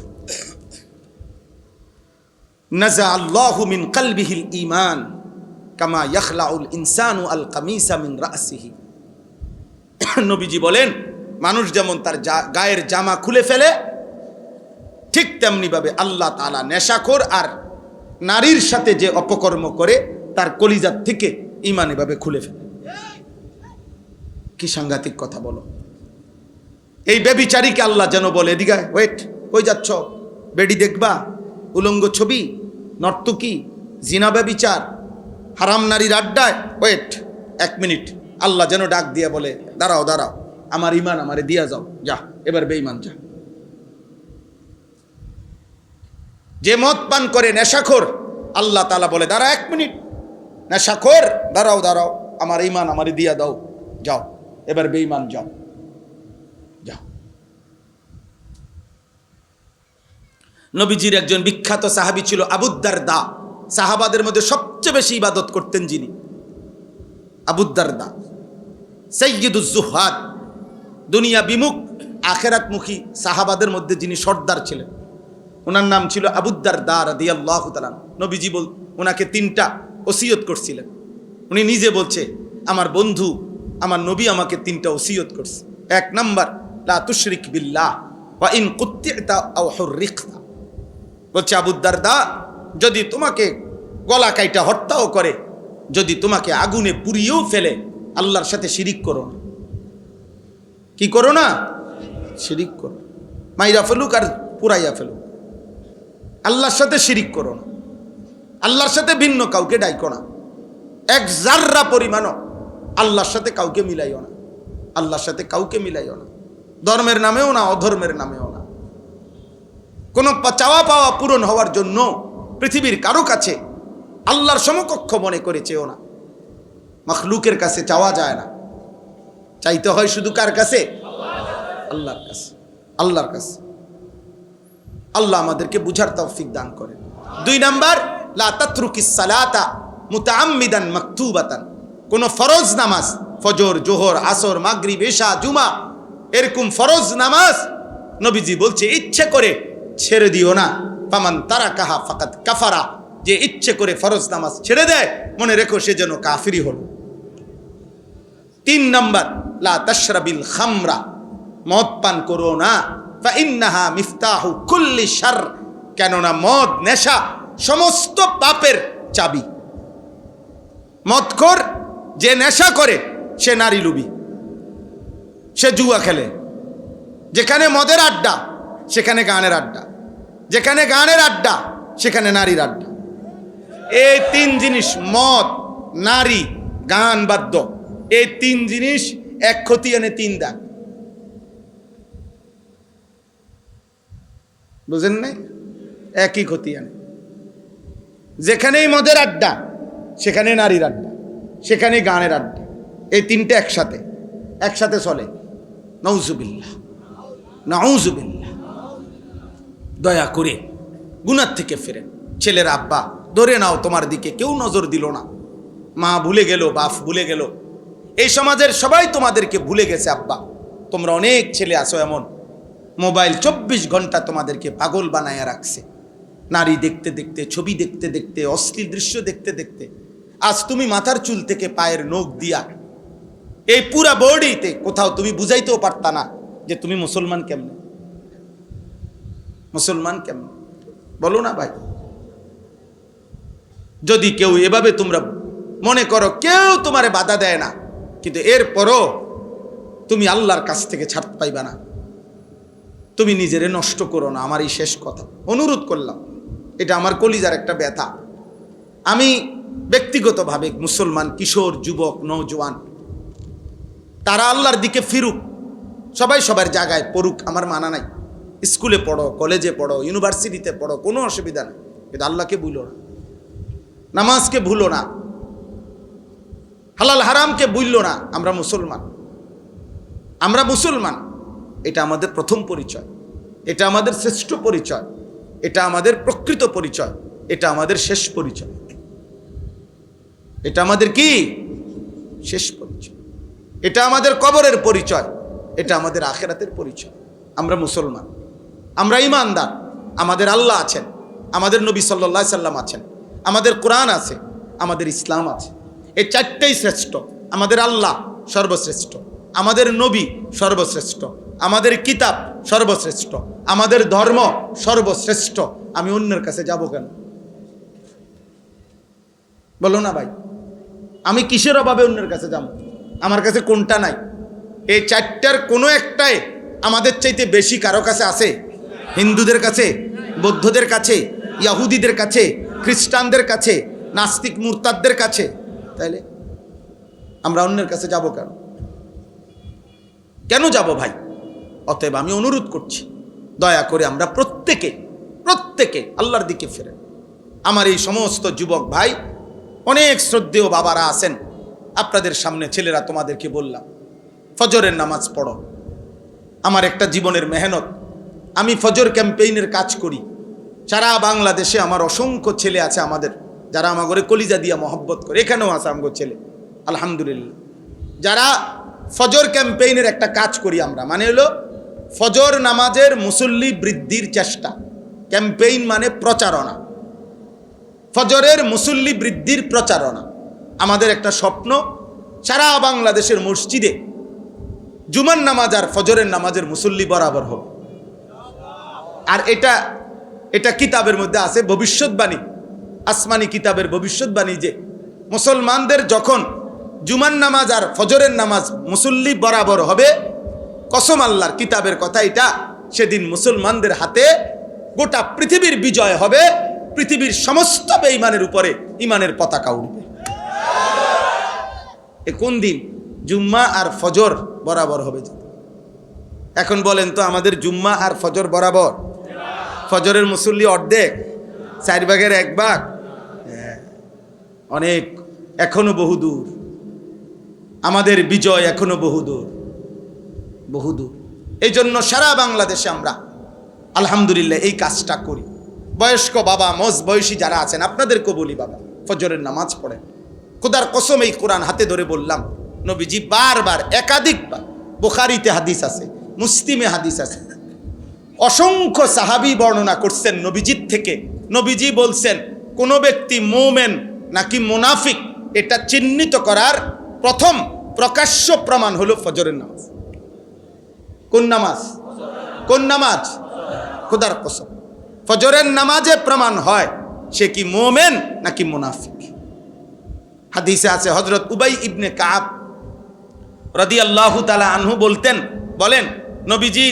নাজা আল্লাহু মিন কলবিহিল ঈমান কামা ইয়াখলাউল ইনসানু আল কামিসা মিন রাসিহি। নবীজি বলেন, মানুষ যেমন তার গায়ের জামা খুলে ফেলে, ঠিক তেমনি ভাবে আল্লাহ তাআলা নেশাখোর আর নারীর সাথে যে অপকর্ম করে তার কলিজার থেকে ঈমান এভাবে খুলে ফেলে। কি সাংঘাতিক কথা বলো। এই ব্যভিচারীকে আল্লাহ যেন বলে, এদিকে ওয়েট, কই যাচ্ছ, বেডি দেখবা, উলঙ্গ ছবি, নর্তকী, জিনা, ব্যভিচার, হারাম নারীর আড্ডায়, ওয়েট 1 মিনিট। আল্লাহ যেন ডাক দিয়ে বলে, দাঁড়াও, আমার ঈমান আমারে দিয়া যাও, যা এবার বেঈমান যা। যে মদ পান করে, নেশাখোর, আল্লাহ তাআলা বলে, দাঁড়া 1 মিনিট, নেশাখোর, দাঁড়াও, আমার ঈমান আমারে দিয়া দাও, যাও এবার বেঈমান যাও। নবীজির একজন বিখ্যাত সাহাবী ছিল আবু দারদা, সাহাবাদের মধ্যে সবচেয়ে বেশি ইবাদত করতেন যিনি, আবু দারদা, সাইয়্যিদুজ যুহাদ, দুনিয়া বিমুখ আখিরাতমুখী সাহাবাদের মধ্যে যিনি সর্দার ছিলেন, ওনার নাম ছিল আবু দারদা রাদিয়াল্লাহু তাআলা। নবীজি ওনাকে 3টা ওসিয়ত করছিলেন। উনি নিজে বলছে, আমার বন্ধু, আমার নবী আমাকে 3টা ওসিয়ত করছে। 1 নাম্বার, লা তুশরিক বিল্লাহ ওয়া ইন কুত্তি'তা আও হুররিকতা। বলছে, আবু দারদা, যদি তোমাকে গলা কাইটা হত্যাও করে, যদি তোমাকে আগুনে পুড়িয়েও ফেলে, আল্লাহর সাথে শিরিক করো না। কি করো না? শিরিক করো। মাইরা ফেলুক আর পুরাইয়া ফেলুক, আল্লাহর সাথে শিরিক করো না, আল্লাহর সাথে ভিন্ন কাউকে ডাইকো না। এক জাররা পরিমাণও আল্লাহর সাথে কাউকে মিলাইও না, আল্লাহর সাথে কাউকে মিলাইও না, ধর্মের নামেও না, অধর্মের নামেও না। কোনো চাওয়া পাওয়া পূরণ হওয়ার জন্য পৃথিবীর কারো কাছে আল্লাহর সমকক্ষ মনে করে চেও না। মাখলুকের কাছে চাওয়া যায় না, চাইতে হয় শুধু কার কাছে? আল্লাহর কাছে, আল্লাহর কাছে। আল্লাহ আমাদেরকে বুঝার তৌফিক দান করেন। 2 নাম্বার, লা তাতরুকিস সালাতা মুতাআম্মিদান মাকতুবাতান। কোন ফরজ নামাজ, ফজর, জোহর, আসর, মাগরিব, ইশা, জুমা, এরকম ফরজ নামাজ নবীজি বলছে ইচ্ছে করে ছেড়ে দিও না। ফামান তারাকাহা ফাকাদ কাফারা। যে ইচ্ছে করে ফরজ নামাজ ছেড়ে দেয়, মনে রেখো সে যেন কাফিরি হলো। 3 নাম্বার, লা তাশরাবিল খামরা। মদ পান করো না। ফা ইন্নাহা মিফতাহু কুল্লি শার। কেননা মদ, নেশা সমস্ত পাপের চাবি। মদখোর যে নেশা করে সে নারী লুবি, সে জুয়া খেলে। যেখানে মদের আড্ডা সেখানে গানের আড্ডা, যেখানে গানের আড্ডা সেখানে নারীর আড্ডা। এই 3 জিনিস, মদ, নারী, গান, বাদ্য, এই 3 জিনিস এক ক্ষতি এনে 3 দাগ। বুঝেন নাই? একই ক্ষতি আনে। যেখানেই মদের আড্ডা সেখানে নারীর আড্ডা, সেখানে গানের আড্ডা। এই 3টে একসাথে চলে। নাউজুবিল্লাহ, নাউজুবিল্লাহ। দয়া করে গুনাহ থেকে ফিরেন। ছেলের আব্বা, ধরে নাও তোমার দিকে কেউ নজর দিল না, মা ভুলে গেল, বাপ ভুলে গেল, এই সমাজের সবাই তোমাদেরকে ভুলে গেছে। আব্বা, তোমরা অনেক ছেলে আছো এমন, মোবাইল 24 ঘন্টা তোমাদেরকে পাগল বানায়া রাখছে। নারী দেখতে দেখতে, ছবি দেখতে দেখতে, অশ্লীল দৃশ্য দেখতে দেখতে আজ তুমি মাথার চুল থেকে পায়ের নখ দিয়া এই পুরা বডিতে কোথাও তুমি বুঝাইতেও পারতা না যে তুমি মুসলমান কেমনে, মুসলমান কেমনে। বলো না ভাই? যদি কেউ এভাবে তোমরা মনে করো, কেউ তোমারে বাধা দেয় না, কিন্তু এরপরও তুমি আল্লাহর কাছ থেকে ছাড় পাইবা না। তুমি নিজেরে নষ্ট করো না। আমার এই শেষ কথা, অনুরোধ করলাম, এটা আমার কলিজার একটা ব্যথা। আমি ব্যক্তিগতভাবে মুসলমান কিশোর, যুবক, নওজোয়ান, তারা আল্লাহর দিকে ফিরুক, সবাই সবার জায়গায় পড়ুক, আমার মানা নাই। স্কুলে পড়ো, কলেজে পড়ো, ইউনিভার্সিটিতে পড়ো, কোনো অসুবিধা নেই, কিন্তু আল্লাহকে ভুলো না, নামাজকে ভুলো না, হালাল হারামকে ভুললো না। আমরা মুসলমান, আমরা মুসলমান। এটা আমাদের প্রথম পরিচয়, এটা আমাদের শ্রেষ্ঠ পরিচয়, এটা আমাদের প্রকৃত পরিচয়, এটা আমাদের শেষ পরিচয়। এটা আমাদের কি? শেষ পরিচয়। এটা আমাদের কবরের পরিচয়, এটা আমাদের আখিরাতের পরিচয়। আমরা মুসলমান, আমরা ঈমানদার। আমাদের আল্লাহ আছেন, আমাদের নবী সাল্লাল্লাহু আলাইহি সাল্লাম আছেন, আমাদের কোরআন আছে, আমাদের ইসলাম আছে। এই 4টাই শ্রেষ্ঠ। আমাদের আল্লাহ সর্বশ্রেষ্ঠ, আমাদের নবী সর্বশ্রেষ্ঠ, আমাদের কিতাব সর্বশ্রেষ্ঠ, আমাদের ধর্ম সর্বশ্রেষ্ঠ। আমি অন্যের কাছে যাব কেন? বলো না ভাই? আমি কিসের অভাবে অন্যের কাছে যাব? আমার কাছে কোনটা নাই? এই 4টার কোনো একটাই আমাদের চাইতে বেশি কারো কাছে আছে? হিন্দুদের কাছে, বৌদ্ধদের কাছে, ইয়াহুদিদের কাছে, খ্রিস্টানদের কাছে, নাস্তিক মুরতাদদের কাছে। তাইলে আমরা অন্যের কাছে যাব কেন? কেন যাব ভাই? অতএব আমি অনুরোধ করছি, দয়া করে আমরা প্রত্যেকে আল্লাহর দিকে ফিরে। আমার এই সমস্ত যুবক ভাই, অনেক শ্রদ্ধেয় বাবারা আছেন, আপনাদের সামনে ছেলেরা তোমাদেরকে বললাম, ফজরের নামাজ পড়ো। আমার একটা জীবনের মেহনত, আমি ফজর ক্যাম্পেইনের কাজ করি সারা বাংলাদেশে। আমার অসংখ্য ছেলে আছে আমাদের, যারা আমার ঘরে কলিজা দিয়া মহব্বত করে। এখানেও আছে আমার ছেলে, আলহামদুলিল্লাহ, যারা ফজর ক্যাম্পেইনের একটা কাজ করি আমরা। মানে হলো ফজর নামাজের মুসল্লি বৃদ্ধির চেষ্টা। ক্যাম্পেইন মানে প্রচারণা, ফজরের মুসল্লি বৃদ্ধির প্রচারণা। আমাদের একটা স্বপ্ন, সারা বাংলাদেশের মসজিদে জুমার নামাজ আর ফজরের নামাজের মুসল্লি বরাবর হবে। আর এটা কিতাবের মধ্যে আছে, ভবিষ্যৎবাণী, আসমানি কিতাবের ভবিষ্যৎবাণী, যে মুসলমানদের যখন জুমার নামাজ আর ফজরের নামাজ মুসল্লি বরাবর হবে, কসম আল্লাহর, কিতাবের কথা এটা, সেদিন মুসলমানদের হাতে গোটা পৃথিবীর বিজয় হবে, পৃথিবীর সমস্ত বেঈমানের উপরে ঈমানের পতাকা উঠবে। এ কোন দিন? জুম্মা আর ফজর বরাবর হবে। এখন বলেন তো, আমাদের জুম্মা আর ফজর বরাবর? ফজরের মুসল্লি অর্ধেক, 1/4 অনেক, এখনো বহুদূর। আমাদের বিজয় এখনো বহুদূর, বহুদূর। এই জন্য সারা বাংলাদেশে আমরা আলহামদুলিল্লাহ এই কাজটা করি। বয়স্ক বাবা, মজ বয়সী যারা আছেন, আপনাদেরকেও বলি, বাবা ফজরের নামাজ পড়েন। খোদার কসম, এই কোরআন হাতে ধরে বললাম, নবীজি বারবার, একাধিকবার, বুখারীতে হাদিস আছে, মুসলিমে হাদিস আছে, অসংখ্য সাহাবী বর্ণনা করছেন নবীজির থেকে। নবীজি বলছেন, কোন ব্যক্তি মুমিন নাকি মুনাফিক এটা চিহ্নিত করার প্রথম প্রকাশ্য প্রমাণ হলো ফজরের নামাজ। কোন নামাজ? কোন নামাজ? খোদার কসম, ফজরের নামাজে প্রমাণ হয় সে কি মুমিন নাকি মুনাফিক। হাদিসে আছে, হযরত উবাই ইবনে কাব রাদিয়াল্লাহু তাআলা আনহু বলেন, নবীজি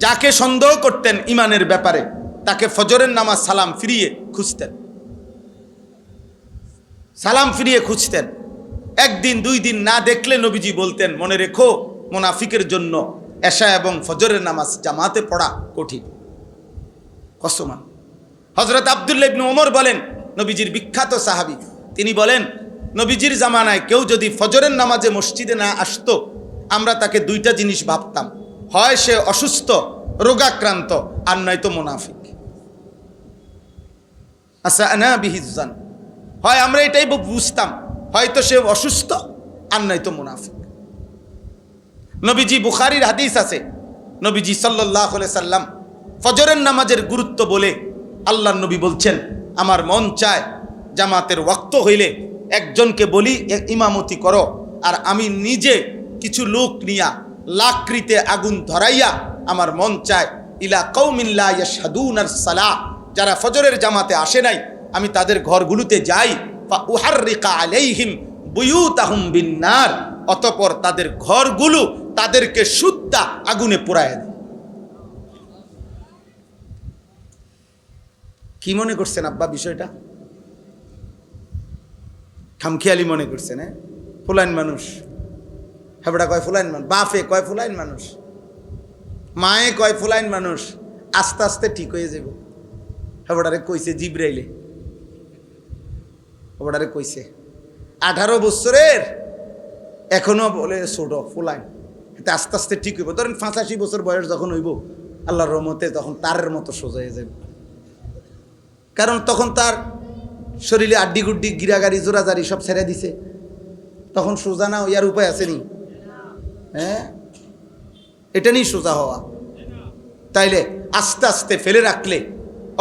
যাকে সন্দেহ করতেন ইমানের ব্যাপারে, তাকে ফজরের নামাজ সালাম ফিরিয়ে খুঁজতেন, সালাম ফিরিয়ে খুঁজতেন। একদিন 2 দিন না দেখলে নবীজি বলতেন, মনে রেখো, মুনাফিকের জন্য এশা এবং ফজরের নামাজ জামাতে পড়া কঠিন। কসমান। হযরত আব্দুল্লাহ ইবনে ওমর বলেন, নবীজির বিখ্যাত সাহাবী, তিনি বলেন, নবীজির জামানায় কেউ যদি ফজরের নামাজে মসজিদে না আসতো, আমরা তাকে 2টা জিনিস ভাবতাম, হয় সে অসুস্থ, রোগাক্রান্ত, আর নয়তো মুনাফিক। আসানা বিহিজ্জান, হয় আমরা এটাই বুঝতাম, হয়তো সে অসুস্থ আর নয়তো মুনাফিক। নবীজি, বুখারীর হাদিস আছে, নবীজি সাল্লাল্লাহু আলাইহি সাল্লাম ফজরের নামাজের গুরুত্ব বলে আল্লাহর নবী বলছেন, আমার মন চায় জামাতের ওয়াক্ত হইলে একজনকে বলি ইমামতি করো, আর আমি নিজে কিছু লোক নিয়া লাকড়িতে আগুন ধরাইয়া, আমার মন চায় ইলা কওমিন লা ইয়াশহাদুনাস সালাহ, যারা ফজরের জামাতে আসে নাই, আমি তাদের ঘরগুলোতে যাই, ফা উহাররিকা আলাইহিম বুয়ুতাহুম বিন্নার, অতঃপর তাদের ঘরগুলো তাদেরকে শুদ্ধা আগুনে পোড়ায় দেয়। কি মনে করছেন আব্বা বিষয়টা? খামখেয়ালি মনে করছেন? ফুলাইন মানুষ, হেবড়া কয় ফুলাইন মানুষ, বাপে কয় ফুলাইন মানুষ, মায়ে কয় ফুলাইন মানুষ, আস্তে আস্তে ঠিক হয়ে যাব। হেবড়ারে কইছে জিব্রাইলে, হেবড়ারে কইছে 18 বছরের, এখনো বলে ছোট ফুলাইন, এটা আস্তে আস্তে ঠিক হইব। ধরেন 85 বছর বয়স যখন হইব, আল্লাহর রহমতে তখন তারের মতো সোজা হয়ে যাবে। কারণ তখন তার শরীরে আড্ডি গুড্ডি, গিরাগাড়ি, জোরাজারি সব ছেড়ে দিছে, তখন সোজা না ইয়ার উপায় আসেনি? হ্যাঁ, এটা নিয়ে সোজা হওয়া। তাইলে আস্তে আস্তে ফেলে রাখলে,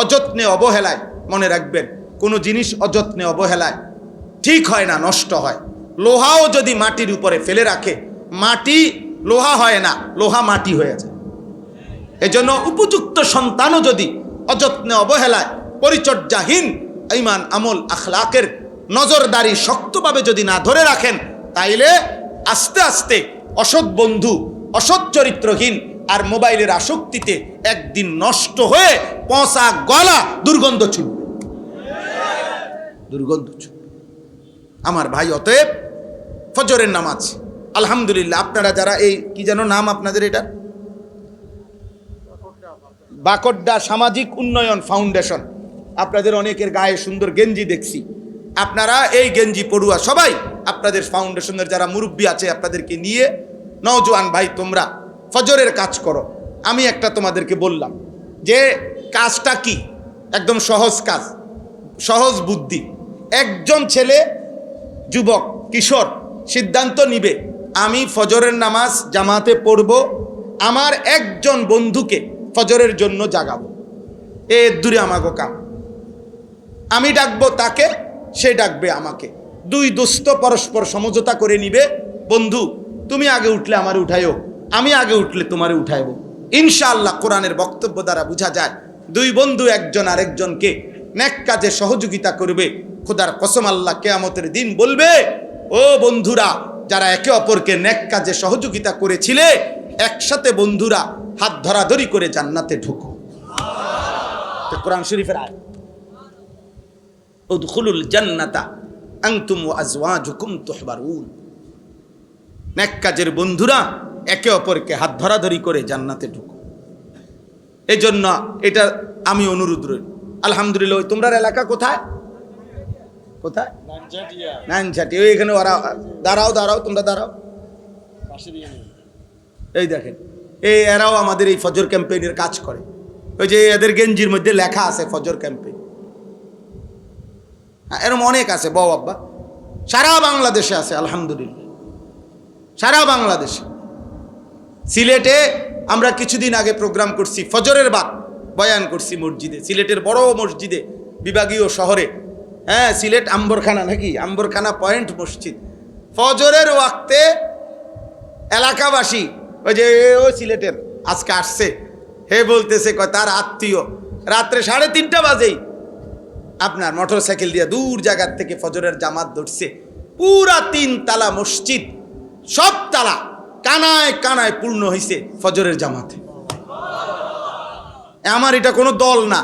অযত্নে অবহেলায়, মনে রাখবেন, কোনো জিনিস অযত্নে অবহেলায় ঠিক হয় না, নষ্ট হয়। লোহাও যদি মাটির উপরে ফেলে রাখে, মাটি লোহা হয় না, লোহা মাটি হয়ে যায়। এজন্য উপযুক্ত সন্তানও যদি অযত্নে অবহেলায়, পরিচর্যাহীন, ঈমান আমল আখলাকের নজরদারি শক্তভাবে যদি না ধরে রাখেন, তাইলে আস্তে আস্তে অসৎ বন্ধু, অসৎ চরিত্রহীন আর মোবাইলের আসক্তিতে একদিন নষ্ট হয়ে পচা গলা দুর্গন্ধ ছুটবে, দুর্গন্ধ ছুটবে। আমার ভাই, অতএব ফজরের নামাজ আলহামদুলিল্লাহ, আপনারা যারা এই কি যেন নাম আপনাদের, এটা বাকড্ডা সামাজিক উন্নয়ন ফাউন্ডেশন, আপনাদের অনেকের গায়ে সুন্দর গেঞ্জি দেখছি। আপনারা এই গেঞ্জি পড়ুয়া সবাই আপনাদের ফাউন্ডেশনের যারা মুরব্বী আছে, আপনাদেরকে নিয়ে, নওজোয়ান ভাই, তোমরা ফজরের কাজ করো। আমি একটা তোমাদেরকে বললাম যে কাজটা কি, একদম সহজ কাজ, সহজ বুদ্ধি। একজন ছেলে, যুবক, কিশোর সিদ্ধান্ত নিবে, আমি ফজরের নামাজ জামাতে পড়ব, আমার একজন বন্ধুকে ফজরের জন্য জাগাবো। এ দূরে আমাগো কাম, আমি ডাকবো তাকে, সে ডাকবে আমাকে। 2 দোস্ত পরস্পর সমঝোতা করে নিবে, বন্ধু তুমি আগে উঠলে আমারে উঠাইও, আমি আগে উঠলে তোমারে উঠাইব। ইনশাআল্লাহ কোরআনের বক্তব্য দ্বারা বোঝা যায় 2 বন্ধু একজন আরেকজনকে নেক কাজে সহযোগিতা করবে। খোদার কসম, আল্লাহ কিয়ামতের দিন বলবে, ও বন্ধুরা, যারা একে অপরকে নেক কাজে সহযোগিতা করেছিলে, একসাথে বন্ধুরা হাত ধরাধরি করে জান্নাতে ঢুকো। কোরআন শরীফের আয়াত, উদখুলুল জান্নাতা আনতুম ওয়া আজওয়াজুকুম তুহবারুন। নেক কাজের বন্ধুরা একে অপরকে হাত ধরাধরি করে জান্নাতে ঢুকো। এই জন্য এটা আমি অনুরোধ রইল। আলহামদুলিল্লাহ। ওই তোমরা এলাকা কোথায়? কোথায়? নানঝাটি। ওই এখানে ওরা দাঁড়াও দাঁড়াও, তোমরা দাঁড়াও। এই দেখেন, এই এরাও আমাদের এই ফজর ক্যাম্পেইনের কাজ করে। ওই যে এদের গেঞ্জির মধ্যে লেখা আছে ফজর ক্যাম্পেইন। এরকম অনেক আছে বউ আব্বা, সারা বাংলাদেশে আছে আলহামদুলিল্লাহ, সারা বাংলাদেশে। সিলেটে আমরা কিছুদিন আগে প্রোগ্রাম করছি, ফজরের বাদ বয়ান করছি মসজিদে, সিলেটের বড় মসজিদে, বিভাগীয় শহরে। হ্যাঁ, সিলেট আম্বরখানা নাকি, আম্বরখানা পয়েন্ট মসজিদ। ফজরের ওয়াক্তে এলাকাবাসী, ওই যে ও সিলেটের আজকে আসছে, হে বলতেছে তার আত্মীয় রাত্রে 3:30 বাজেই আপনার মোটর সাইকেল দিয়ে দূর জায়গার থেকে ফজরের জামাত ধরছে। পুরা 3 তালা মসজিদ, সব তালা কানায় কানায় পূর্ণ হয়েছে ফজরের জামাতে। আমার এটা কোনো দল না,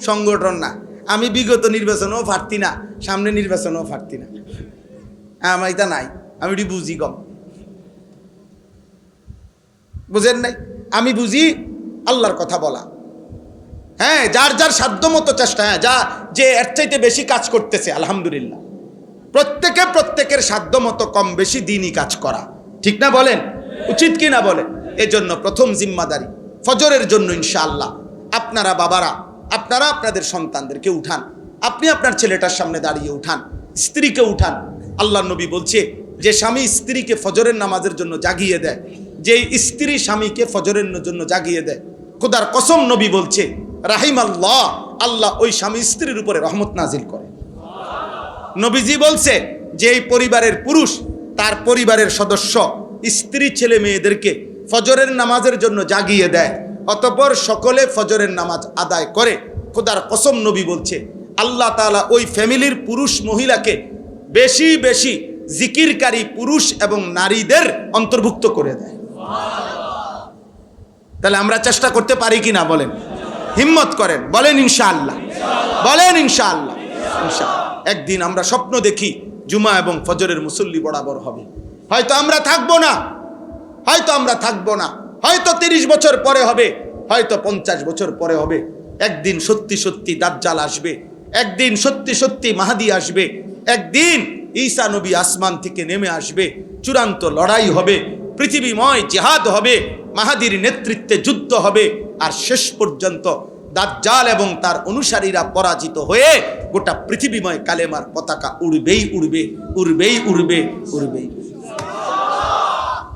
সংগঠন না। আমি বিগত নির্বাচনেও পারতি না, সামনে নির্বাচনেও পারতি না, আমার এটা নাই। আমি এটি বুঝি কম, বুঝেন নাই? আমি বুঝি আল্লাহর কথা বলা। হ্যাঁ, যার যার সাধ্য মতো চেষ্টা, হ্যাঁ, যা যে এর চাইতে বেশি কাজ করতেছে আলহামদুলিল্লাহ। প্রত্যেকের সাধ্য মতো কম বেশি দিনই কাজ করা, ঠিক না বলেন? উচিত কি না বলেন? এজন্য প্রথম জিম্মাদারি ফজরের জন্য ইনশাআল্লাহ আপনারা বাবারা, আপনারা আপনাদের সন্তানদেরকে উঠান। আপনি আপনার ছেলেটার সামনে দাঁড়িয়ে উঠান, স্ত্রীকে উঠান। আল্লাহ নবী বলছে যে স্বামী স্ত্রীকে ফজরের নামাজের জন্য জাগিয়ে দেয়, যে স্ত্রী স্বামীকে ফজরের জন্য জাগিয়ে দেয়, খোদার কসম নবী বলছে রাহিম আল্লাহ, আল্লাহ ওই স্বামী স্ত্রীর উপরে রহমত নাজিল করে। নবীজি বলছে যে এই পরিবারের পুরুষ তার পরিবারের সদস্য স্ত্রী ছেলে মেয়েদেরকে ফজরের নামাজের জন্য জাগিয়ে দেয়, অতঃপর সকলে ফজরের নামাজ আদায় করে। খোদার কসম নবী বলছে আল্লাহ তাআলা ওই ফ্যামিলির পুরুষ মহিলাকে বেশি বেশি জিকিরকারী পুরুষ এবং নারীদের অন্তর্ভুক্ত করে দেয়। তাহলে আমরা চেষ্টা করতে পারি কি না বলেন? হিম্মত করেন, বলেন ইনশাআল্লাহ, বলেন ইনশাআল্লাহ। একদিন আমরা স্বপ্ন দেখি জুমা এবং ফজরের মুসল্লি বরাবর হবে। হয়তো আমরা থাকবো না, হয়তো আমরা থাকবো না, হয়তো 30 বছর পরে হবে, হয়তো 50 বছর পরে হবে। একদিন সত্যি সত্যি দাজ্জাল আসবে, একদিন সত্যি সত্যি মাহাদি আসবে, একদিন ঈসা নবী আসমান থেকে নেমে আসবে, চূড়ান্ত লড়াই হবে, পৃথিবীময় জিহাদ হবে, মাহাদির নেতৃত্বে যুদ্ধ হবে, আর শেষ পর্যন্ত দাজ্জাল এবং তার অনুসারীরা পরাজিত হয়ে গোটা পৃথিবীময় কালেমার পতাকা উড়বেই উড়বে, উড়বেই উড়বে, উড়বেই।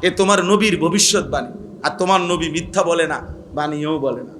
এ তোমার নবীর ভবিষ্যৎবাণী, আর তোমার নবী মিথ্যা বলে না, বাণীও বলে না।